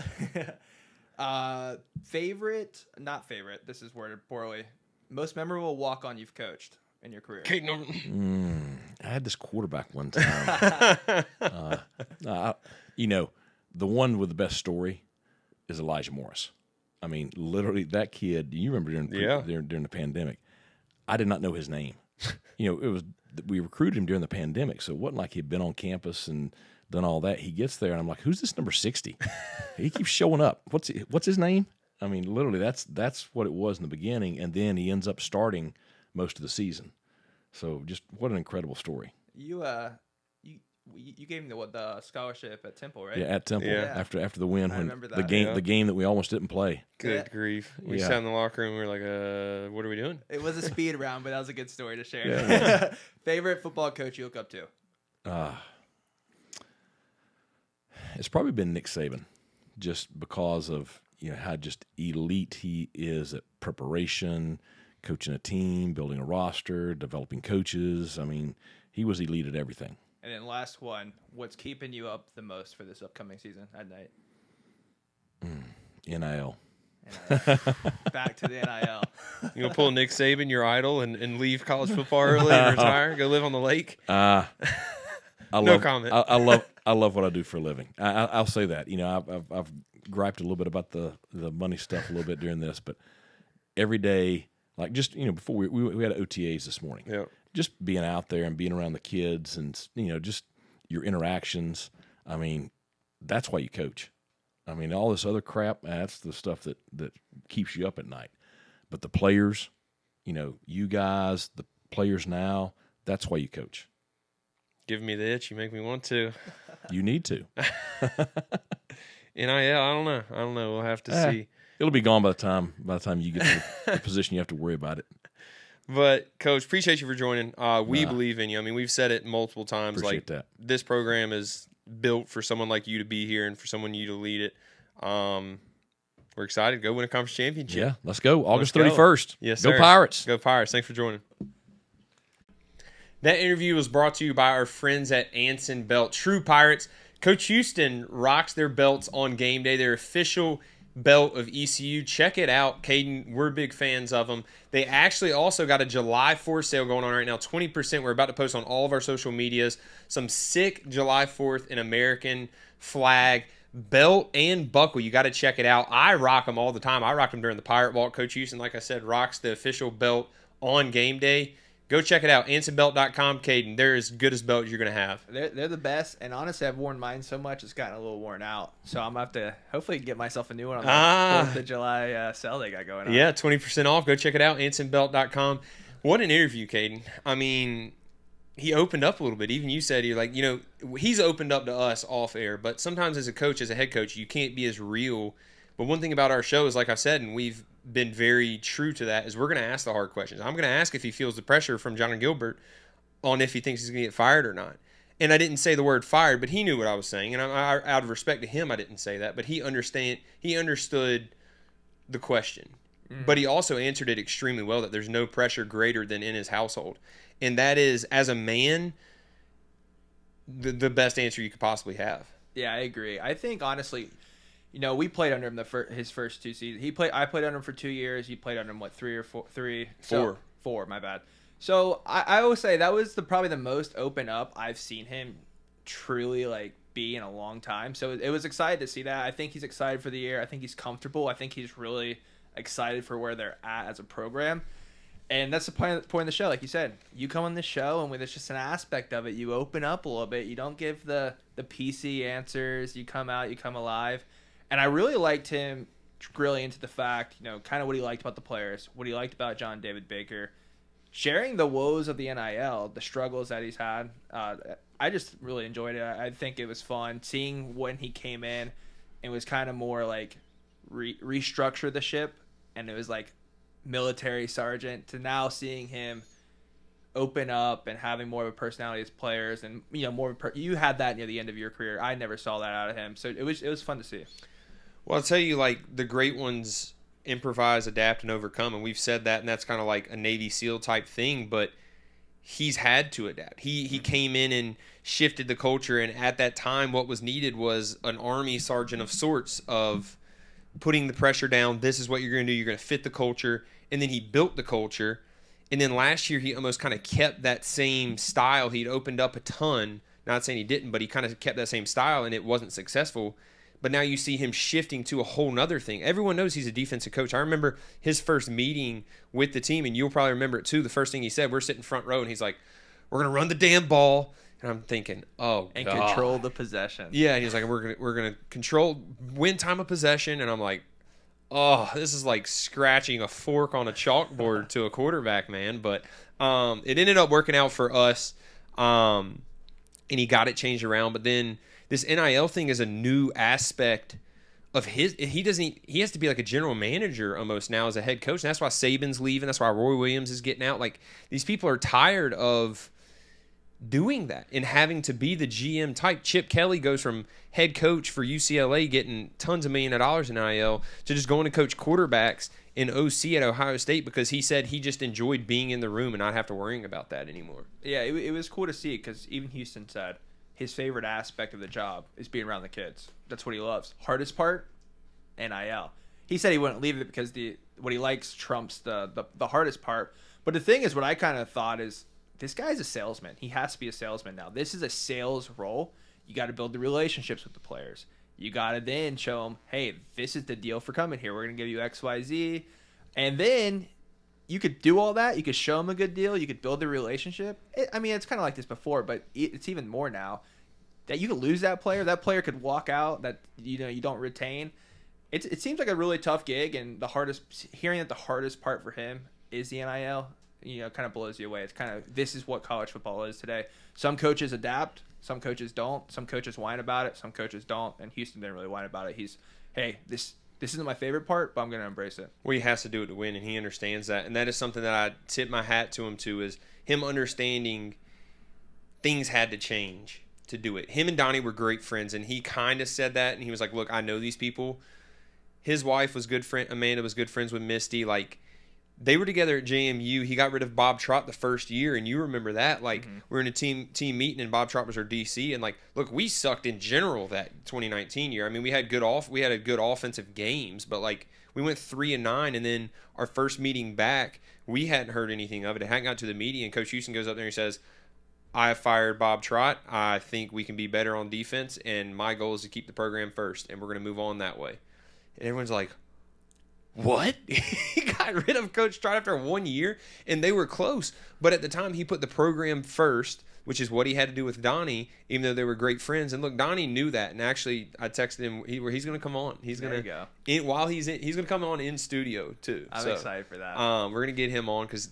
Favorite, not favorite. This is worded poorly. Most memorable walk-on you've coached in your career? Caton, I had this quarterback one time. The one with the best story is Elijah Morris. I mean, literally, that kid. You remember during the pandemic? I did not know his name. We recruited him during the pandemic, so it wasn't like he'd been on campus and done all that. He gets there, and I'm like, "Who's this number 60?" He keeps showing up. What's his name? I mean, literally, that's what it was in the beginning, and then he ends up starting most of the season. So, just what an incredible story. You gave him the scholarship at Temple, right? Yeah, at Temple. Yeah. After the win, I when remember that. the game that we almost didn't play. Good grief. We Yeah. sat in the locker room. We were like, what are we doing? It was a speed round, but that was a good story to share. Yeah. Favorite football coach you look up to? It's probably been Nick Saban, just because of how just elite he is at preparation, coaching a team, building a roster, developing coaches. I mean, he was elite at everything. And then last one, what's keeping you up the most for this upcoming season at night? NIL. Back to the NIL. You gonna pull Nick Saban, your idol, and leave college football early and retire? Go live on the lake? No comment. I love what I do for a living. I'll say that. I've griped a little bit about the money stuff a little bit during this, but every day, like just before we had OTAs this morning. Yeah. Just being out there and being around the kids and just your interactions. I mean, that's why you coach. I mean, all this other crap, that's the stuff that keeps you up at night. But the players, you guys, the players now, that's why you coach. Give me the itch. You make me want to. You need to. NIL, I don't know. We'll have to see. It'll be gone by the time you get to the position you have to worry about it. But, Coach, appreciate you for joining. We believe in you. I mean, we've said it multiple times. Appreciate that. This program is built for someone like you to be here and for someone you to lead it. We're excited. Go win a conference championship. Yeah, let's go. August 31st. Yes, sir. Go Pirates. Go Pirates. Thanks for joining. That interview was brought to you by our friends at Anson Belt. True Pirates. Coach Houston rocks their belts on game day. Their official belt of ECU. Check it out, Caden. We're big fans of them. They actually also got a July 4th sale going on right now. 20%. We're about to post on all of our social medias. Some sick July 4th and American flag belt and buckle. You got to check it out. I rock them all the time. I rock them during the Pirate Walk. Coach Houston, like I said, rocks the official belt on game day. Go check it out. AnsonBelt.com, Caden. They're as good as belts you're going to have. They're the best. And honestly, I've worn mine so much, it's gotten a little worn out. So I'm going to have to hopefully get myself a new one on the 4th of July sale they got going on. Yeah, 20% off. Go check it out. AnsonBelt.com. What an interview, Caden. I mean, he opened up a little bit. Even you said, you're like, he's opened up to us off air. But sometimes as a coach, as a head coach, you can't be as real. But one thing about our show is, like I've said, and we've been very true to that, is we're going to ask the hard questions. I'm going to ask if he feels the pressure from John Gilbert on if he thinks he's going to get fired or not. And I didn't say the word fired, but he knew what I was saying. And I out of respect to him, I didn't say that. But he understood the question. Mm-hmm. But he also answered it extremely well, that there's no pressure greater than in his household. And that is, as a man, the best answer you could possibly have. Yeah, I agree. I think, honestly, we played under him his first 2 seasons. I played under him for 2 years. He played under him, what, 3 or 4? 3. Four. 4, my bad. So I always say that was probably the most open up I've seen him truly be in a long time. So it was excited to see that. I think he's excited for the year. I think he's comfortable. I think he's really excited for where they're at as a program. And that's the point of the show. Like you said, you come on the show, and when it's just an aspect of it, you open up a little bit. You don't give the PC answers. You come out, you come alive. And I really liked him grilling into the fact, kind of what he liked about the players, what he liked about John David Baker, sharing the woes of the NIL, the struggles that he's had. I just really enjoyed it. I think it was fun seeing when he came in and was kind of more restructure the ship, and it was like military sergeant, to now seeing him open up and having more of a personality as players, and more of you had that near the end of your career. I never saw that out of him, so it was fun to see. Well, I'll tell you, the great ones improvise, adapt, and overcome, and we've said that, and that's kind of like a Navy SEAL type thing, but he's had to adapt. He came in and shifted the culture, and at that time what was needed was an Army sergeant of sorts, of putting the pressure down. This is what you're going to do. You're going to fit the culture, and then he built the culture. And then last year he almost kind of kept that same style. He'd opened up a ton, not saying he didn't, but he kind of kept that same style, and it wasn't successful. But now you see him shifting to a whole nother thing. Everyone knows he's a defensive coach. I remember his first meeting with the team, and you'll probably remember it too. The first thing he said, we're sitting front row, and he's like, we're going to run the damn ball. And I'm thinking, oh, and God. Control the possession. Yeah, and he's like, we're gonna control, win time of possession. And I'm like, oh, this is like scratching a fork on a chalkboard to a quarterback, man. But it ended up working out for us, and he got it changed around. But then this NIL thing is a new aspect of his. He has to be like a general manager almost now as a head coach. And that's why Saban's leaving. That's why Roy Williams is getting out. Like, these people are tired of doing that and having to be the GM type. Chip Kelly goes from head coach for UCLA getting tons of $1 million in NIL to just going to coach quarterbacks in OC at Ohio State, because he said he just enjoyed being in the room and not have to worrying about that anymore. Yeah, it was cool to see, because even Houston said his favorite aspect of the job is being around the kids. That's what he loves. Hardest part, NIL. He said he wouldn't leave it because what he likes trumps the hardest part. But the thing is, what I kind of thought is, this guy's a salesman. He has to be a salesman now. This is a sales role. You got to build the relationships with the players. You got to then show them, hey, this is the deal for coming here. We're going to give you X, Y, Z. And then you could do all that. You could show them a good deal. You could build the relationship. It's kind of like this before, but it's even more now. That you could lose that player. That player could walk out that you don't retain. It seems like a really tough gig, and hearing that the hardest part for him is the NIL, kind of blows you away. It's kind of, this is what college football is today. Some coaches adapt. Some coaches don't. Some coaches whine about it. Some coaches don't. And Houston didn't really whine about it. Hey, this isn't my favorite part, but I'm going to embrace it. Well, he has to do it to win, and he understands that. And that is something that I tip my hat to him to, is him understanding things had to change to do it. Him and Donnie were great friends, and he kind of said that, and he was like, look, I know these people. His wife was Amanda was good friends with Misty. Like, they were together at JMU. He got rid of Bob Trott the first year, and you remember that. Like, we're in a team meeting, and Bob Trott was our DC, and like, look, we sucked in general that 2019 year. I mean, we had good offensive games, but like, we went 3-9, and then our first meeting back, we hadn't heard anything of it. It hadn't got to the media, and Coach Houston goes up there and he says, I fired Bob Trott. I think we can be better on defense, and my goal is to keep the program first, and we're going to move on that way. And everyone's like, what? He got rid of Coach Trott after 1 year, and they were close. But at the time, he put the program first, which is what he had to do with Donnie, even though they were great friends. And look, Donnie knew that. And actually, I texted him. He's going to come on. He's going to go. He's going to come on in studio too. I'm excited for that. We're going to get him on because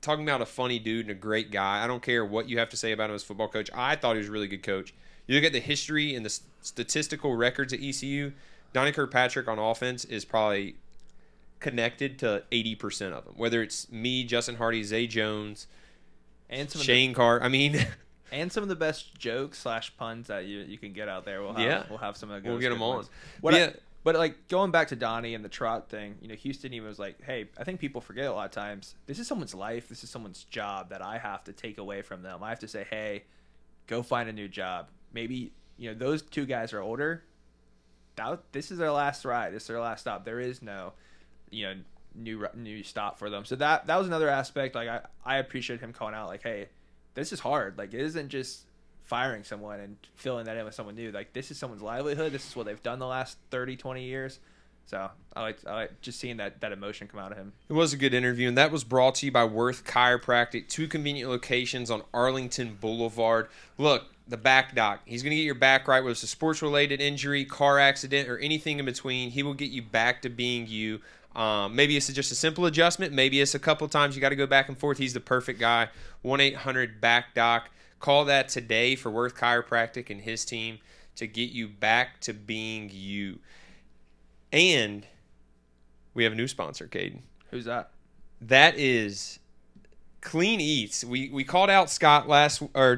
talking about a funny dude and a great guy. I don't care what you have to say about him as a football coach. I thought he was a really good coach. You look at the history and the statistical records at ECU. Donnie Kirkpatrick on offense is probably connected to 80% of them. Whether it's me, Justin Hardy, Zay Jones, and Shane Carr. I mean, and some of the best jokes / puns that you can get out there. We'll have some of those. We'll get them on. But like going back to Donnie and the Trot thing, Houston even was like, hey, I think people forget a lot of times, this is someone's life, this is someone's job that I have to take away from them. I have to say, hey, go find a new job. Maybe those two guys are older. This is their last ride. This is their last stop. There is no, new stop for them. So that was another aspect. Like I appreciate him calling out, like, hey, this is hard. Like, it isn't just firing someone and filling that in with someone new. Like, this is someone's livelihood. This is what they've done the last 30, 20 years. So I like just seeing that emotion come out of him. It was a good interview, and that was brought to you by Worth Chiropractic, 2 convenient locations on Arlington Boulevard. Look, the back doc. He's going to get your back right, whether it's a sports-related injury, car accident, or anything in between. He will get you back to being you. Maybe it's just a simple adjustment. Maybe it's a couple times you got to go back and forth. He's the perfect guy. 1-800-BACK-DOC. Call that today for Worth Chiropractic and his team to get you back to being you. And we have a new sponsor, Caden. Who's that? That is Clean Eats. We called out Scott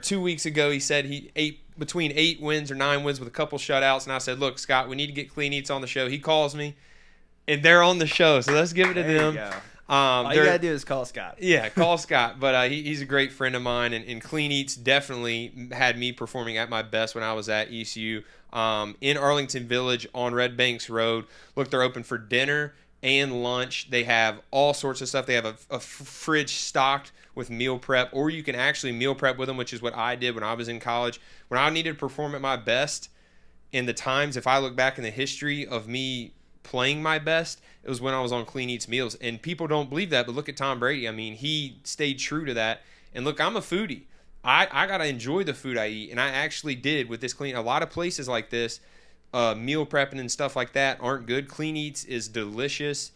2 weeks ago. He said he ate between 8 wins or 9 wins with a couple shutouts, and I said, look, Scott, we need to get Clean Eats on the show. He calls me, and they're on the show, so let's give it to them. You go. All you got to do is call Scott. Yeah, call Scott. But he's a great friend of mine, and Clean Eats definitely had me performing at my best when I was at ECU in Arlington Village on Red Banks Road. Look, they're open for dinner and lunch. They have all sorts of stuff. They have a fridge stocked with meal prep, or you can actually meal prep with them, which is what I did when I was in college. When I needed to perform at my best, in the times, if I look back in the history of me playing my best, it was when I was on Clean Eats meals. And people don't believe that, but look at Tom Brady. I mean, he stayed true to that. And look, I'm a foodie. I got to enjoy the food I eat, and I actually did with this Clean. A lot of places like this, meal prepping and stuff like that aren't good. Clean Eats is delicious,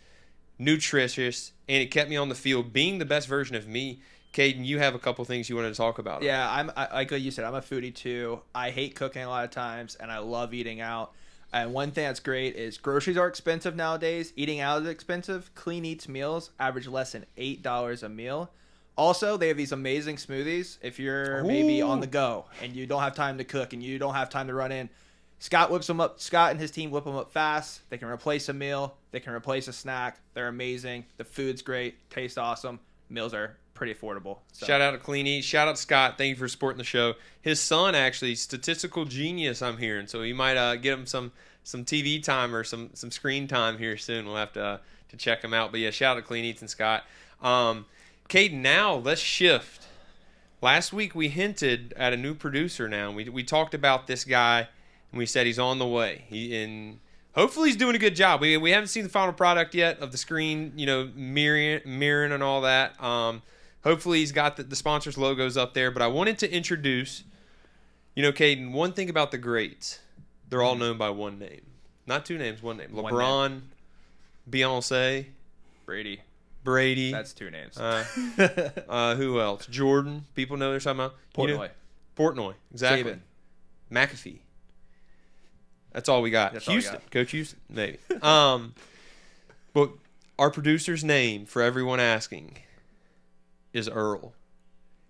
nutritious, and it kept me on the field being the best version of me. Caden, you have a couple things you wanted to talk about. Yeah, like you said, I'm a foodie too. I hate cooking a lot of times, and I love eating out. And one thing that's great is groceries are expensive nowadays. Eating out is expensive. Clean Eats meals average less than $8 a meal. Also, they have these amazing smoothies. If you're maybe on the go and you don't have time to cook and you don't have time to run in, Scott whips them up. Scott and his team whip them up fast. They can replace a meal. They can replace a snack. They're amazing. The food's great. Tastes awesome. Meals are pretty affordable. So. Shout out to Clean Eats. Shout out to Scott. Thank you for supporting the show. His son, actually, statistical genius, I'm hearing. So you might get him some TV time or some screen time here soon. We'll have to check him out. But yeah, shout out to Clean Eats and Scott. Caden, now let's shift. Last week we hinted at a new producer now. We talked about this guy, and we said he's on the way. Hopefully he's doing a good job. We haven't seen the final product yet of the screen, mirroring and all that. Hopefully he's got the sponsors' logos up there. But I wanted to introduce, Caden, one thing about the greats. They're all known by one name. Not two names, one name. LeBron, Beyonce. Brady. That's 2 names. Who else? Jordan. People know they're talking about. Portnoy. Portnoy. Exactly. Saban. McAfee. That's all we got. Houston, Coach Houston, maybe. But our producer's name, for everyone asking, is Earl.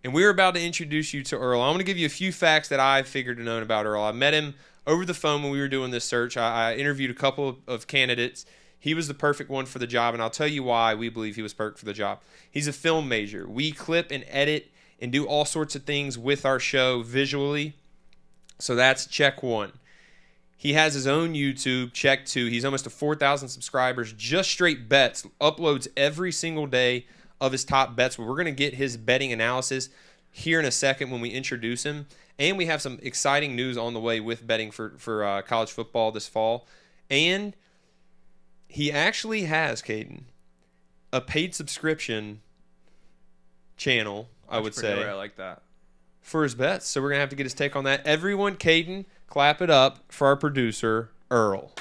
And we're about to introduce you to Earl. I want to give you a few facts that I've figured to know about Earl. I met him over the phone when we were doing this search. I interviewed a couple of candidates. He was the perfect one for the job, and I'll tell you why we believe he was perfect for the job. He's a film major. We clip and edit and do all sorts of things with our show visually. So that's check one. He has his own YouTube, check two. He's almost to 4,000 subscribers, just straight bets, uploads every single day of his top bets. But we're going to get his betting analysis here in a second when we introduce him. And we have some exciting news on the way with betting for college football this fall. And he actually has, Caden, a paid subscription channel, I would say. I like that. For his bets. So we're going to have to get his take on that. Everyone, Caden, clap it up for our producer, Earl.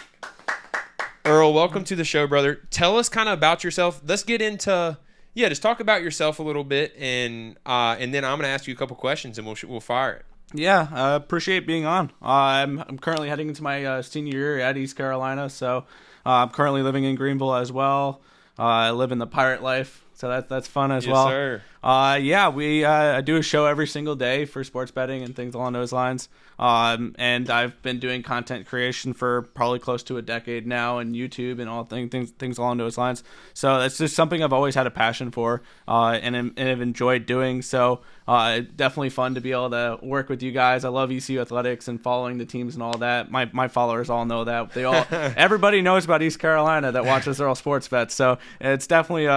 Earl, welcome to the show, brother. Tell us kind of about yourself. Let's get into, just talk about yourself a little bit, and then I'm going to ask you a couple questions, and we'll fire it. Yeah, I appreciate being on. I'm currently heading into my senior year at East Carolina, so I'm currently living in Greenville as well. I live in the pirate life, so that's fun as well. Yes, sir. I do a show every single day for sports betting and things along those lines. And I've been doing content creation for probably close to a decade now, and YouTube and all things along those lines. So it's just something I've always had a passion for, and have enjoyed doing. So definitely fun to be able to work with you guys. I love ECU athletics and following the teams and all that. My followers all know that. Everybody knows about East Carolina that watches Earl Sports Bets. So it's definitely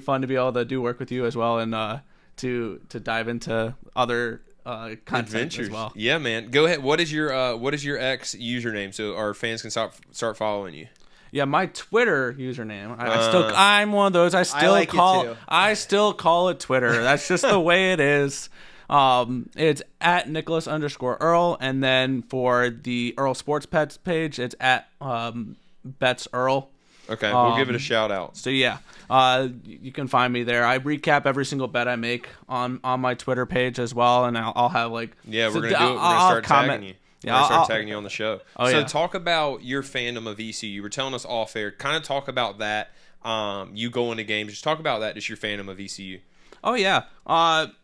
fun to be able to do work with you as well, and to dive into other content adventures as well. Yeah, man. Go ahead. What is your X username so our fans can start following you? Yeah, my Twitter username. I'm one of those. I still call it Twitter. That's just the way it is. It's at Nicholas_Earl, and then for the Earl Sports Pets page, it's at Bets Earl. Okay, we'll give it a shout out. So yeah, you can find me there. I recap every single bet I make on my Twitter page as well, and I'll have we're gonna do it. We're gonna start tagging you. We're gonna start tagging you on the show. Talk about your fandom of ECU. You were telling us off air. Kind of talk about that. You go into games. Just talk about that. Just your fandom of ECU. Oh yeah.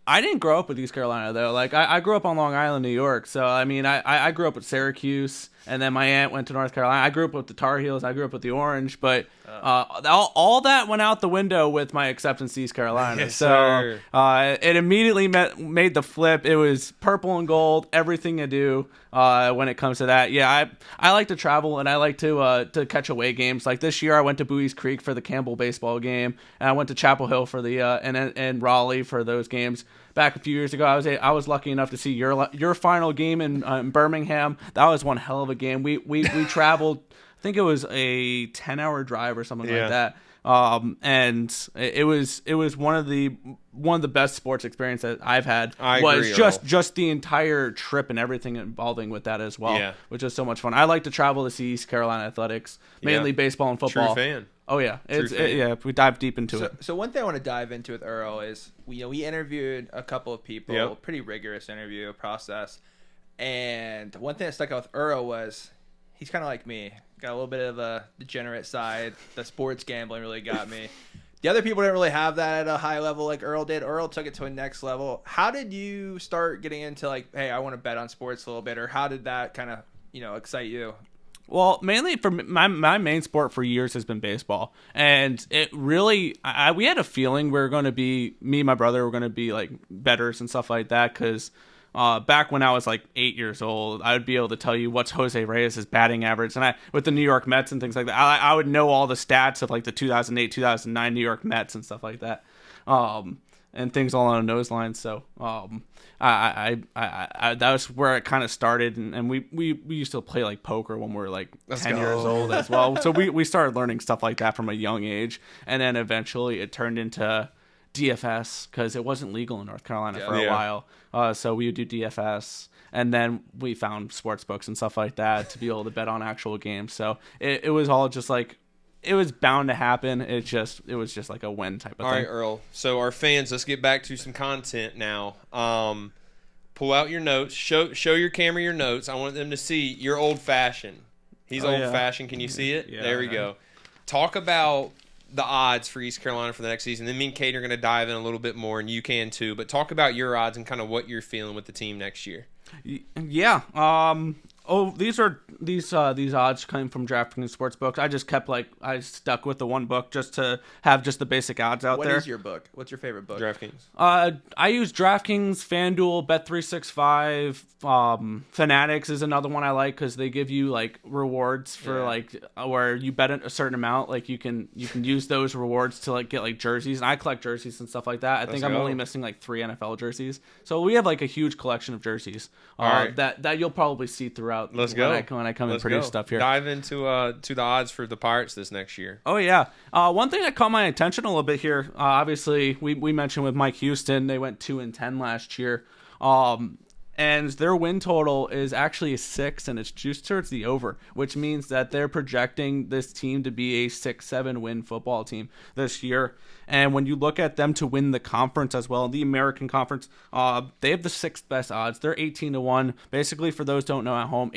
I didn't grow up with East Carolina though. Like I grew up on Long Island, New York. So I mean, I grew up with Syracuse, and then my aunt went to North Carolina. I grew up with the Tar Heels. I grew up with the Orange, but all that went out the window with my acceptance to East Carolina. Yes, sir. It immediately made the flip. It was purple and gold, everything I do when it comes to that. Yeah, I like to travel, and I like to catch away games. Like this year, I went to Bowie's Creek for the Campbell baseball game, and I went to Chapel Hill for the and Raleigh for those games. Back a few years ago, I was lucky enough to see your final game in Birmingham. That was one hell of a game. We traveled. I think it was a 10-hour drive or something like that. And it was one of the best sports experiences that I've had. Just the entire trip and everything involving with that as well, which is so much fun. I like to travel to see East Carolina athletics, mainly baseball and football. True fan. Oh yeah, we dive deep into it. So one thing I want to dive into with Earl is we interviewed a couple of people, pretty rigorous interview process, and one thing that stuck out with Earl was he's kind of like me, got a little bit of a degenerate side. The sports gambling really got me. The other people didn't really have that at a high level like Earl did. Earl took it to a next level. How did you start getting into like, hey, I want to bet on sports a little bit, or how did that kind of excite you? Well, mainly for my main sport for years has been baseball, and it really we had a feeling me and my brother were going to be like bettors and stuff like that, because back when I was like 8 years old, I would be able to tell you what's Jose Reyes' batting average, and with the New York Mets and things like that, I would know all the stats of like the 2008-2009 New York Mets and stuff like that, and things along those lines. So I that was where it kind of started, and we used to play like poker when we were like 10 years old as well. So we started learning stuff like that from a young age, and then eventually it turned into DFS because it wasn't legal in North Carolina for a while. So we would do DFS, and then we found sports books and stuff like that to be able to bet on actual games. So it was all just like, it was bound to happen. It was just like a win type of thing. All right, Earl. So our fans, let's get back to some content now. pull out your notes. Show your camera your notes. I want them to see you're old-fashioned. He's old-fashioned. Can you see it? Yeah, there we go. Talk about the odds for East Carolina for the next season. Then me and Kate are going to dive in a little bit more, and you can too. But talk about your odds and kind of what you're feeling with the team next year. Yeah. These odds came from DraftKings Sportsbook. I stuck with the one book just to have just the basic odds out there. What is your book? What's your favorite book? DraftKings. I use DraftKings, FanDuel, Bet365. Fanatics is another one I like because they give you like rewards for where you bet a certain amount. Like you can use those rewards to like get like jerseys. And I collect jerseys and stuff like that. I think I'm only missing like 3 NFL jerseys. So we have like a huge collection of jerseys that you'll probably see throughout. Let's go. When I come and produce stuff here. Dive into to the odds for the Pirates this next year. Oh yeah. One thing that caught my attention a little bit here. Obviously, we mentioned with Mike Houston, they went 2-10 last year. And their win total is actually a 6, and it's juiced towards the over, which means that they're projecting this team to be a 6-7 win football team this year. And when you look at them to win the conference as well, the American Conference, they have the 6th best odds. They're 18-1. Basically, for those who don't know at home,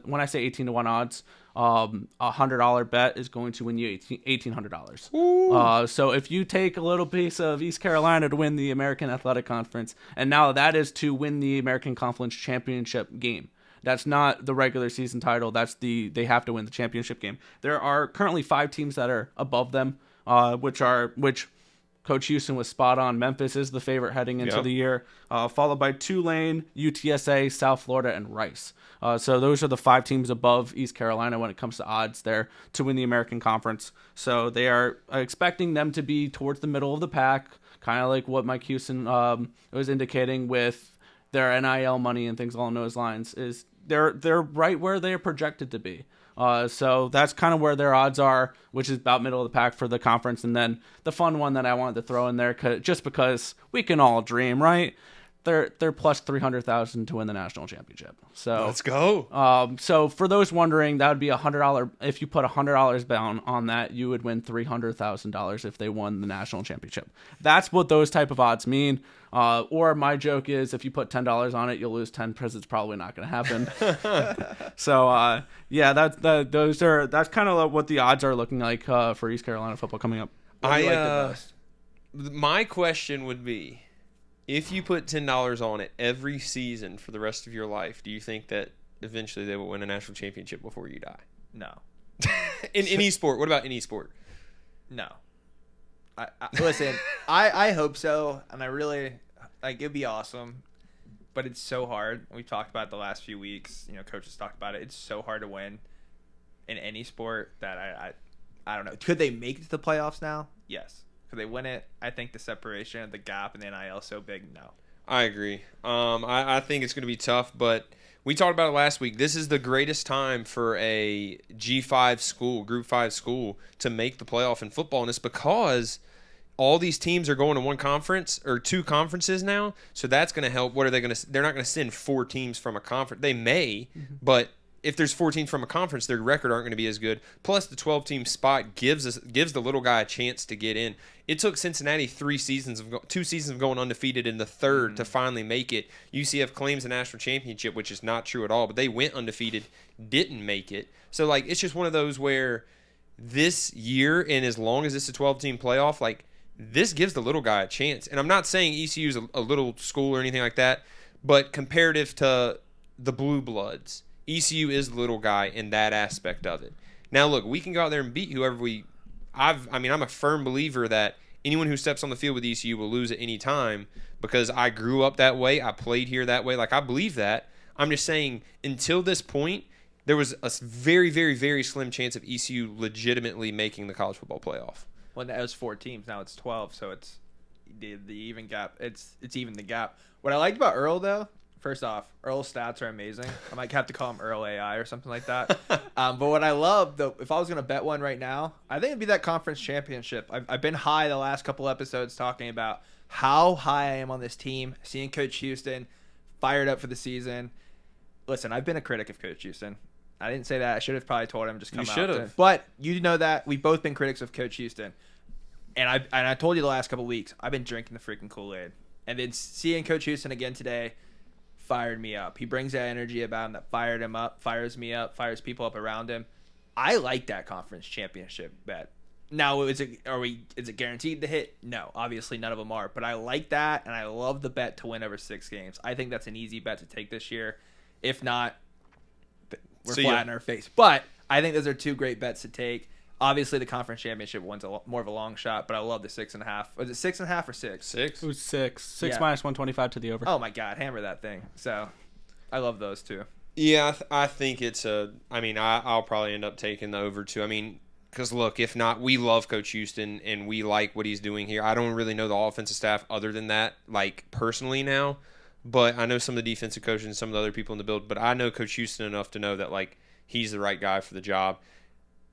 when I say 18-1 odds, a $100 bet is going to win you $1,800. So if you take a little piece of East Carolina to win the American Athletic Conference, and now that is to win the American Conference Championship game. That's not the regular season title. They have to win the championship game. There are currently 5 teams that are above them, which Coach Houston was spot on. Memphis is the favorite heading into the year, followed by Tulane, UTSA, South Florida, and Rice. So those are the 5 teams above East Carolina when it comes to odds there to win the American Conference. So they are expecting them to be towards the middle of the pack, kind of like what Mike Houston was indicating with their NIL money and things along those lines. Is they're right where they are projected to be. So that's kind of where their odds are, which is about middle of the pack for the conference. And then the fun one that I wanted to throw in there, just because we can all dream, right? They're plus 300,000 to win the national championship. So let's go. So for those wondering, that would be $100. If you put $100 down on that, you would win $300,000 if they won the national championship. That's what those type of odds mean. Or my joke is, if you put $10 on it, you'll lose 10 because it's probably not going to happen. So yeah, that's kind of what the odds are looking like for East Carolina football coming up. My question would be, if you put $10 on it every season for the rest of your life, do you think that eventually they will win a national championship before you die? No. In any sport. What about any sport? No. Listen, I hope so, and I really it'd be awesome, but it's so hard. We've talked about it the last few weeks. Coaches talked about it. It's so hard to win in any sport that I don't know. Could they make it to the playoffs now? Yes. Could they win it? I think the separation, the gap in the NIL is so big. No. I agree. I think it's going to be tough, but we talked about it last week. This is the greatest time for a G5 school, Group 5 school, to make the playoff in football, and it's because all these teams are going to one conference or 2 conferences now, so that's going to help. What are they going to? They're not going to send 4 teams from a conference. They may, but if there's 4 teams from a conference, their record aren't going to be as good. Plus, the 12-team spot gives the little guy a chance to get in. It took Cincinnati 2 seasons of going undefeated in the 3rd to finally make it. UCF claims a national championship, which is not true at all, but they went undefeated, didn't make it. So, it's just one of those where this year, and as long as it's a 12-team playoff, this gives the little guy a chance. And I'm not saying ECU is a little school or anything like that, but comparative to the Blue Bloods, ECU is the little guy in that aspect of it. Now, look, we can go out there and beat whoever I'm a firm believer that anyone who steps on the field with ECU will lose at any time because I grew up that way. I played here that way. I believe that. I'm just saying, until this point, there was a very, very, very slim chance of ECU legitimately making the college football playoff. Well, that was 4 teams. Now it's 12, so it's the even gap. It's even the gap. What I liked about Earl, though, first off, Earl's stats are amazing. I might have to call him Earl AI or something like that. But what I love, though, if I was going to bet one right now, I think it'd be that conference championship. I've been high the last couple episodes talking about how high I am on this team, seeing Coach Houston fired up for the season. Listen, I've been a critic of Coach Houston. I didn't say that. I should have probably told him just come out. You should have. But you know that. We've both been critics of Coach Houston. And I told you the last couple weeks, I've been drinking the freaking Kool-Aid. And then seeing Coach Houston again today, fired me up. He brings that energy about him that fired him up, fires me up, fires people up around him. I like that conference championship bet. Now, is it guaranteed to hit? No, obviously none of them are. But I like that, and I love the bet to win over 6 games. I think that's an easy bet to take this year. If not, we're flat in our face. But I think those are 2 great bets to take. Obviously, the conference championship one's more of a long shot, but I love the 6.5. Was it 6.5 or 6? 6. It was 6. 6 minus 125 to the over. Oh my God, hammer that thing! So, I love those 2. Yeah, I think it's I'll probably end up taking the over 2. I mean, because look, if not, we love Coach Houston and we like what he's doing here. I don't really know the offensive staff other than that, like personally now, but I know some of the defensive coaches and some of the other people in the build. But I know Coach Houston enough to know that like he's the right guy for the job.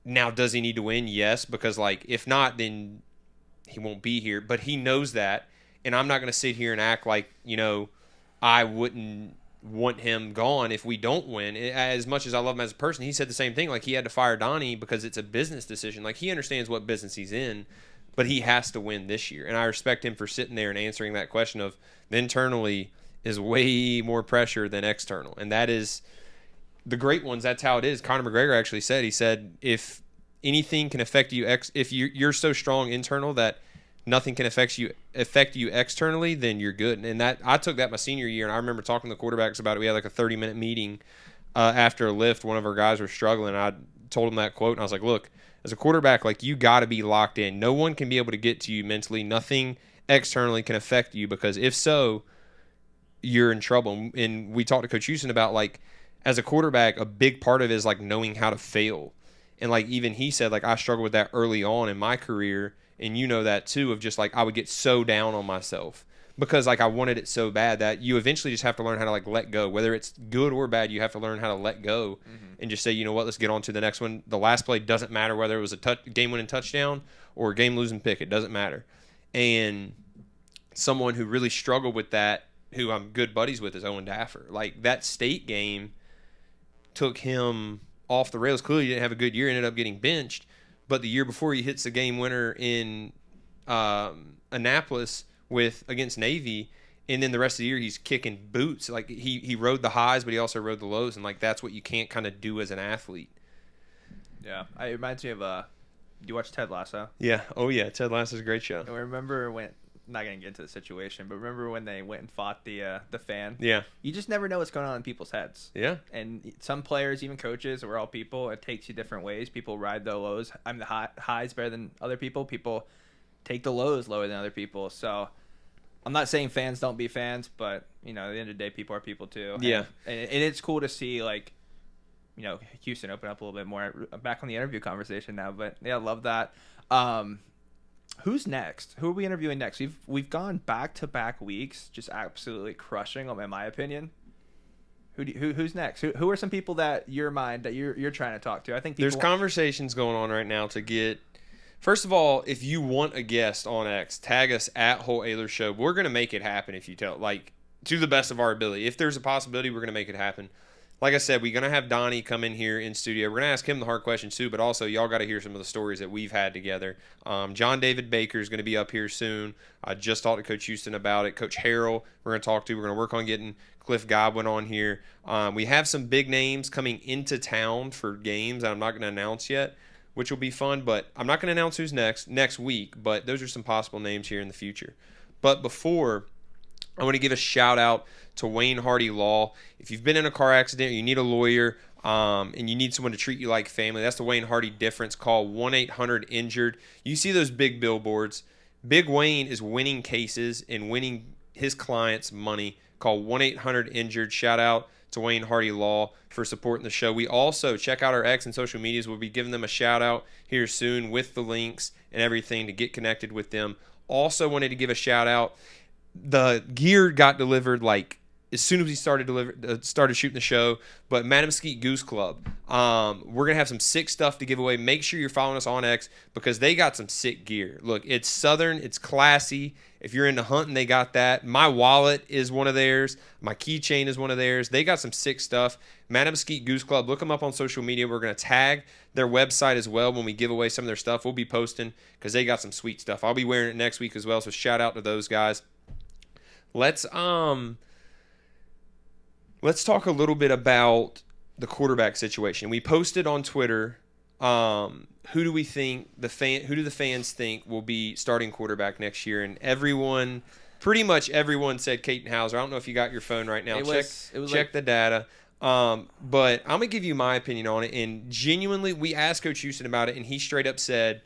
Now, does he need to win? Yes, because like if not, then he won't be here. But he knows that, and I'm not going to sit here and act like I wouldn't want him gone if we don't win. As much as I love him as a person, he said the same thing. Like he had to fire Donnie because it's a business decision. Like he understands what business he's in, but he has to win this year. And I respect him for sitting there and answering that question of internally is way more pressure than external. And that is the great ones. That's how it is. Conor McGregor actually said, he said, if anything can affect you, if you're so strong internal that nothing can affect you externally, then you're good. And that I took that my senior year, and I remember talking to the quarterbacks about it. We had like a 30-minute meeting after a lift. One of our guys was struggling. I told him that quote, and I was like, look, as a quarterback, like you got to be locked in. No one can be able to get to you mentally. Nothing externally can affect you, because if so, you're in trouble. And we talked to Coach Houston about like as a quarterback, a big part of it is like knowing how to fail. And like even he said, like I struggled with that early on in my career. And you know that too, of just like I would get so down on myself because like I wanted it so bad that you eventually just have to learn how to like let go. Whether it's good or bad, you have to learn how to let go and just say, you know what, let's get on to the next one. The last play doesn't matter whether it was a game-winning touchdown or a game-losing pick. It doesn't matter. And someone who really struggled with that, who I'm good buddies with, is Owen Daffer. Like that state game took him off the rails. Clearly he didn't have a good year, ended up getting benched. But the year before, he hits the game winner in Annapolis against Navy, and then the rest of the year he's kicking boots. Like he rode the highs, but he also rode the lows, and like that's what you can't kind of do as an athlete. Yeah, it reminds me of do you watch Ted Lasso? Yeah. Oh yeah, Ted Lasso's a great show. And remember when? Not gonna get into the situation, but remember when they went and fought the fan? Yeah. You just never know what's going on in people's heads. Yeah. And some players, even coaches, we're all people. It takes you different ways. People ride the lows. I'm the highs better than other people. People take the lows lower than other people. So I'm not saying fans don't be fans, but at the end of the day, people are people too. Yeah. And it's cool to see like Houston open up a little bit more. I'm back on the interview conversation now, but yeah, I love that. Who's next? Who are we interviewing next? We've gone back-to-back weeks, just absolutely crushing them, in my opinion. Who's next? Who are some people that you're trying to talk to? I think there's conversations going on right now to get. First of all, if you want a guest on X, tag us at Holton Ahlers Show. We're gonna make it happen if you tell, like, to the best of our ability. If there's a possibility, we're gonna make it happen. Like I said, we're going to have Donnie come in here in studio. We're going to ask him the hard questions too, but also y'all got to hear some of the stories that we've had together. John David Baker is going to be up here soon. I just talked to Coach Houston about it. Coach Harrell, we're going to talk to. We're going to work on getting Cliff Godwin on here. We have some big names coming into town for games that I'm not going to announce yet, which will be fun, but I'm not going to announce who's next week, but those are some possible names here in the future. But before, I want to give a shout out to Wayne Hardy Law. If you've been in a car accident, you need a lawyer, and you need someone to treat you like family, that's the Wayne Hardy difference. Call 1-800-INJURED. You see those big billboards. Big Wayne is winning cases and winning his clients money. Call 1-800-INJURED. Shout out to Wayne Hardy Law for supporting the show. We also check out our X and social medias. We'll be giving them a shout out here soon with the links and everything to get connected with them. Also wanted to give a shout out. The gear got delivered like as soon as we started shooting the show. But Madam Mesquite Goose Club, we're gonna have some sick stuff to give away. Make sure you're following us on X because they got some sick gear. Look, it's Southern, it's classy. If you're into hunting, they got that. My wallet is one of theirs. My keychain is one of theirs. They got some sick stuff. Madam Mesquite Goose Club, look them up on social media. We're gonna tag their website as well when we give away some of their stuff. We'll be posting because they got some sweet stuff. I'll be wearing it next week as well. So shout out to those guys. Let's Let's talk a little bit about the quarterback situation. We posted on Twitter, who do we think who do the fans think will be starting quarterback next year? And pretty much everyone said Holton Ahlers. I don't know if you got your phone right now. Check the data. But I'm gonna give you my opinion on it. And genuinely, we asked Coach Houston about it, and he straight up said,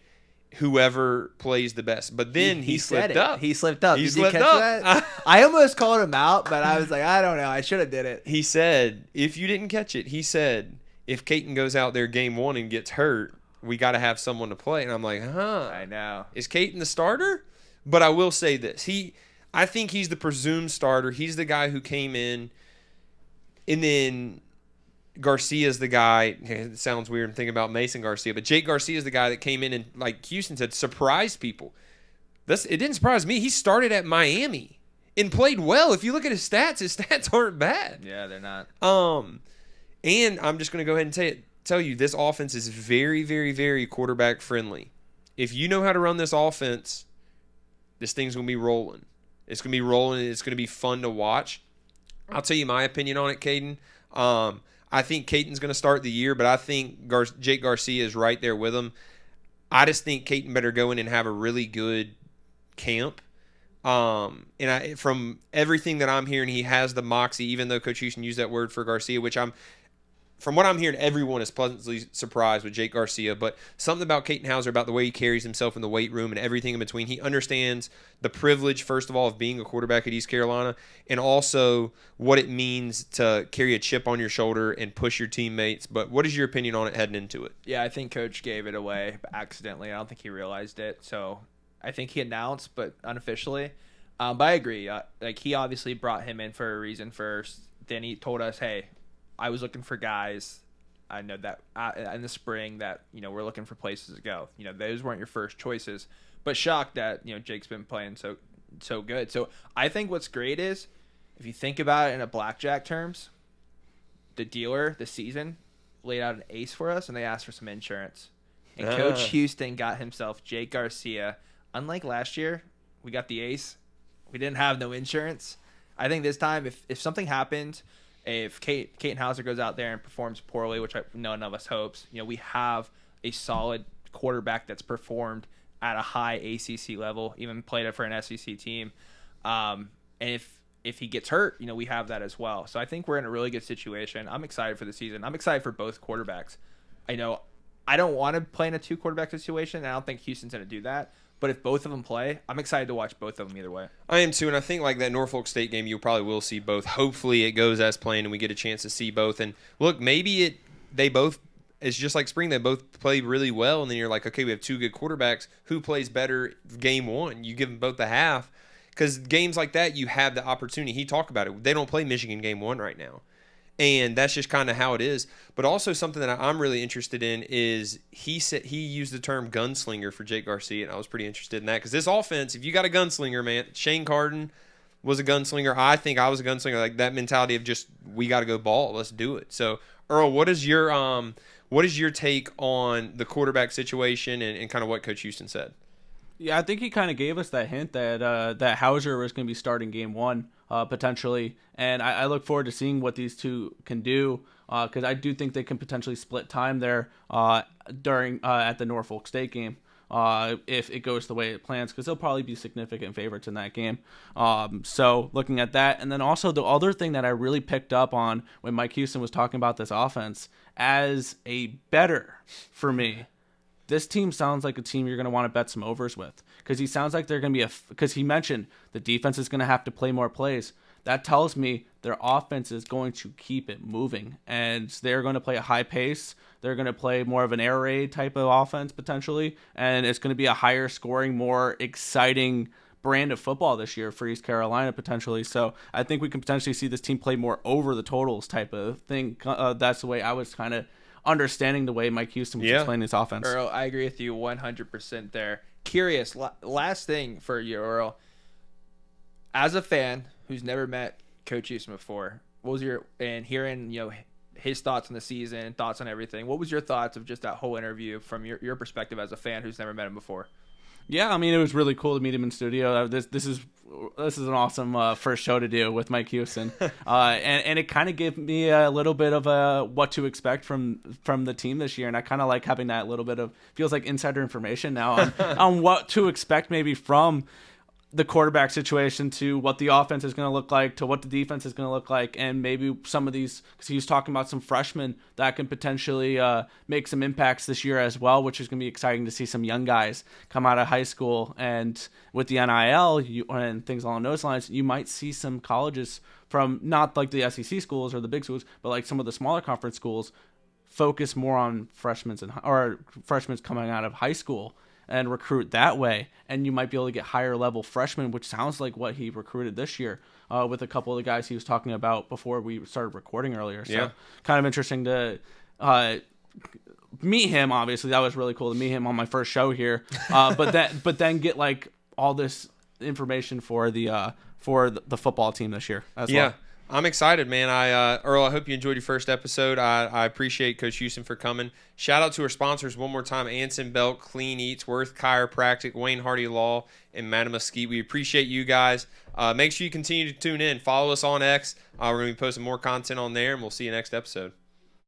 whoever plays the best. But then he slipped up. He slipped up. Did you slipped catch up. that? I almost called him out, but I was like, I don't know. I should have did it. He said, if you didn't catch it, he said, if Holton goes out there game 1 and gets hurt, we got to have someone to play. And I'm like, I know. Is Holton the starter? But I will say this. I think he's the presumed starter. He's the guy who came in, and then Garcia's the guy. It sounds weird. I'm thinking about Mason Garcia, but Jake Garcia is the guy that came in and, like Houston said, surprised people. It didn't surprise me. He started at Miami and played well. If you look at his stats aren't bad. Yeah, they're not. And I'm just going to go ahead and tell you, this offense is very, very, very quarterback friendly. If you know how to run this offense, this thing's going to be rolling. It's going to be rolling. It's going to be fun to watch. I'll tell you my opinion on it, Caden. I think Holton's going to start the year, but I think Jake Garcia is right there with him. I just think Holton better go in and have a really good camp. And from everything that I'm hearing, he has the moxie, even though Coach Houston used that word for Garcia, which from what I'm hearing, everyone is pleasantly surprised with Jake Garcia. But something about Holton Ahlers, about the way he carries himself in the weight room and everything in between. He understands the privilege, first of all, of being a quarterback at East Carolina, and also what it means to carry a chip on your shoulder and push your teammates. But what is your opinion on it heading into it? Yeah, I think Coach gave it away accidentally. I don't think he realized it. So I think he announced, but unofficially. But I agree. He obviously brought him in for a reason first. Then he told us, hey, I was looking for guys. I know that in the spring that, we're looking for places to go. Those weren't your first choices, but shocked that, Jake's been playing so good. So I think what's great is, if you think about it in a blackjack terms, the dealer this season laid out an ace for us, and they asked for some insurance. And Coach Houston got himself Jake Garcia. Unlike last year, we got the ace. We didn't have no insurance. I think this time, if something happened, if Holton Ahlers goes out there and performs poorly, which none of us hopes, we have a solid quarterback that's performed at a high ACC level, even played for an SEC team. And if he gets hurt, we have that as well. So I think we're in a really good situation. I'm excited for the season. I'm excited for both quarterbacks. I know I don't want to play in a 2-quarterback situation, and I don't think Houston's going to do that. But if both of them play, I'm excited to watch both of them either way. I am too, and I think like that Norfolk State game, you probably will see both. Hopefully it goes as planned and we get a chance to see both. And look, maybe it's just like spring. They both played really well, and then you're like, okay, we have 2 good quarterbacks. Who plays better game 1? You give them both a half. Because games like that, you have the opportunity. He talked about it. They don't play Michigan game 1 right now. And that's just kind of how it is. But also something that I'm really interested in is he said he used the term gunslinger for Jake Garcia, and I was pretty interested in that. Because this offense, if you got a gunslinger, man, Shane Carden was a gunslinger. I think I was a gunslinger. Like that mentality of just, we got to go ball. Let's do it. So, Earl, what is your take on the quarterback situation and kind of what Coach Houston said? Yeah, I think he kind of gave us that hint that Hauser was going to be starting game 1 potentially, and I look forward to seeing what these two can do because I do think they can potentially split time there during at the Norfolk State game if it goes the way it plans, because they'll probably be significant favorites in that game. So looking at that, and then also the other thing that I really picked up on when Mike Houston was talking about this offense as a better for me. This team sounds like a team you're going to want to bet some overs with, because he sounds like they're going to be because he mentioned the defense is going to have to play more plays. That tells me their offense is going to keep it moving, and they're going to play a high pace. They're going to play more of an air raid type of offense potentially, and it's going to be a higher scoring, more exciting brand of football this year for East Carolina potentially. So I think we can potentially see this team play more over the totals type of thing. That's the way I was kind of understanding the way Mike Houston was explaining this offense. Earl, I agree with you 100% there. Curious, last thing for you, Earl. As a fan who's never met Coach Houston before, what was hearing his thoughts on the season, thoughts on everything, what was your thoughts of just that whole interview from your perspective as a fan who's never met him before? Yeah, I mean, it was really cool to meet him in studio. This is an awesome first show to do with Mike Houston, and it kind of gave me a little bit of what to expect from the team this year, and I kind of like having that little bit of feels like insider information now on what to expect maybe from the quarterback situation to what the offense is going to look like to what the defense is going to look like, and maybe some of these, because he was talking about some freshmen that can potentially make some impacts this year as well, which is going to be exciting to see some young guys come out of high school. And with the NIL and things along those lines, you might see some colleges from not like the SEC schools or the big schools, but like some of the smaller conference schools focus more on freshmen coming out of high school and recruit that way, and you might be able to get higher level freshmen, which sounds like what he recruited this year with a couple of the guys he was talking about before we started recording earlier. So kind of interesting to meet him. Obviously, that was really cool to meet him on my first show here. But then get like all this information for the football team this year as well. I'm excited, man. Earl, I hope you enjoyed your first episode. I appreciate Coach Houston for coming. Shout out to our sponsors one more time: Anson Belt, Clean Eats, Worth Chiropractic, Wayne Hardy Law, and Madam Mesquite. We appreciate you guys. Make sure you continue to tune in. Follow us on X. We're going to be posting more content on there, and we'll see you next episode.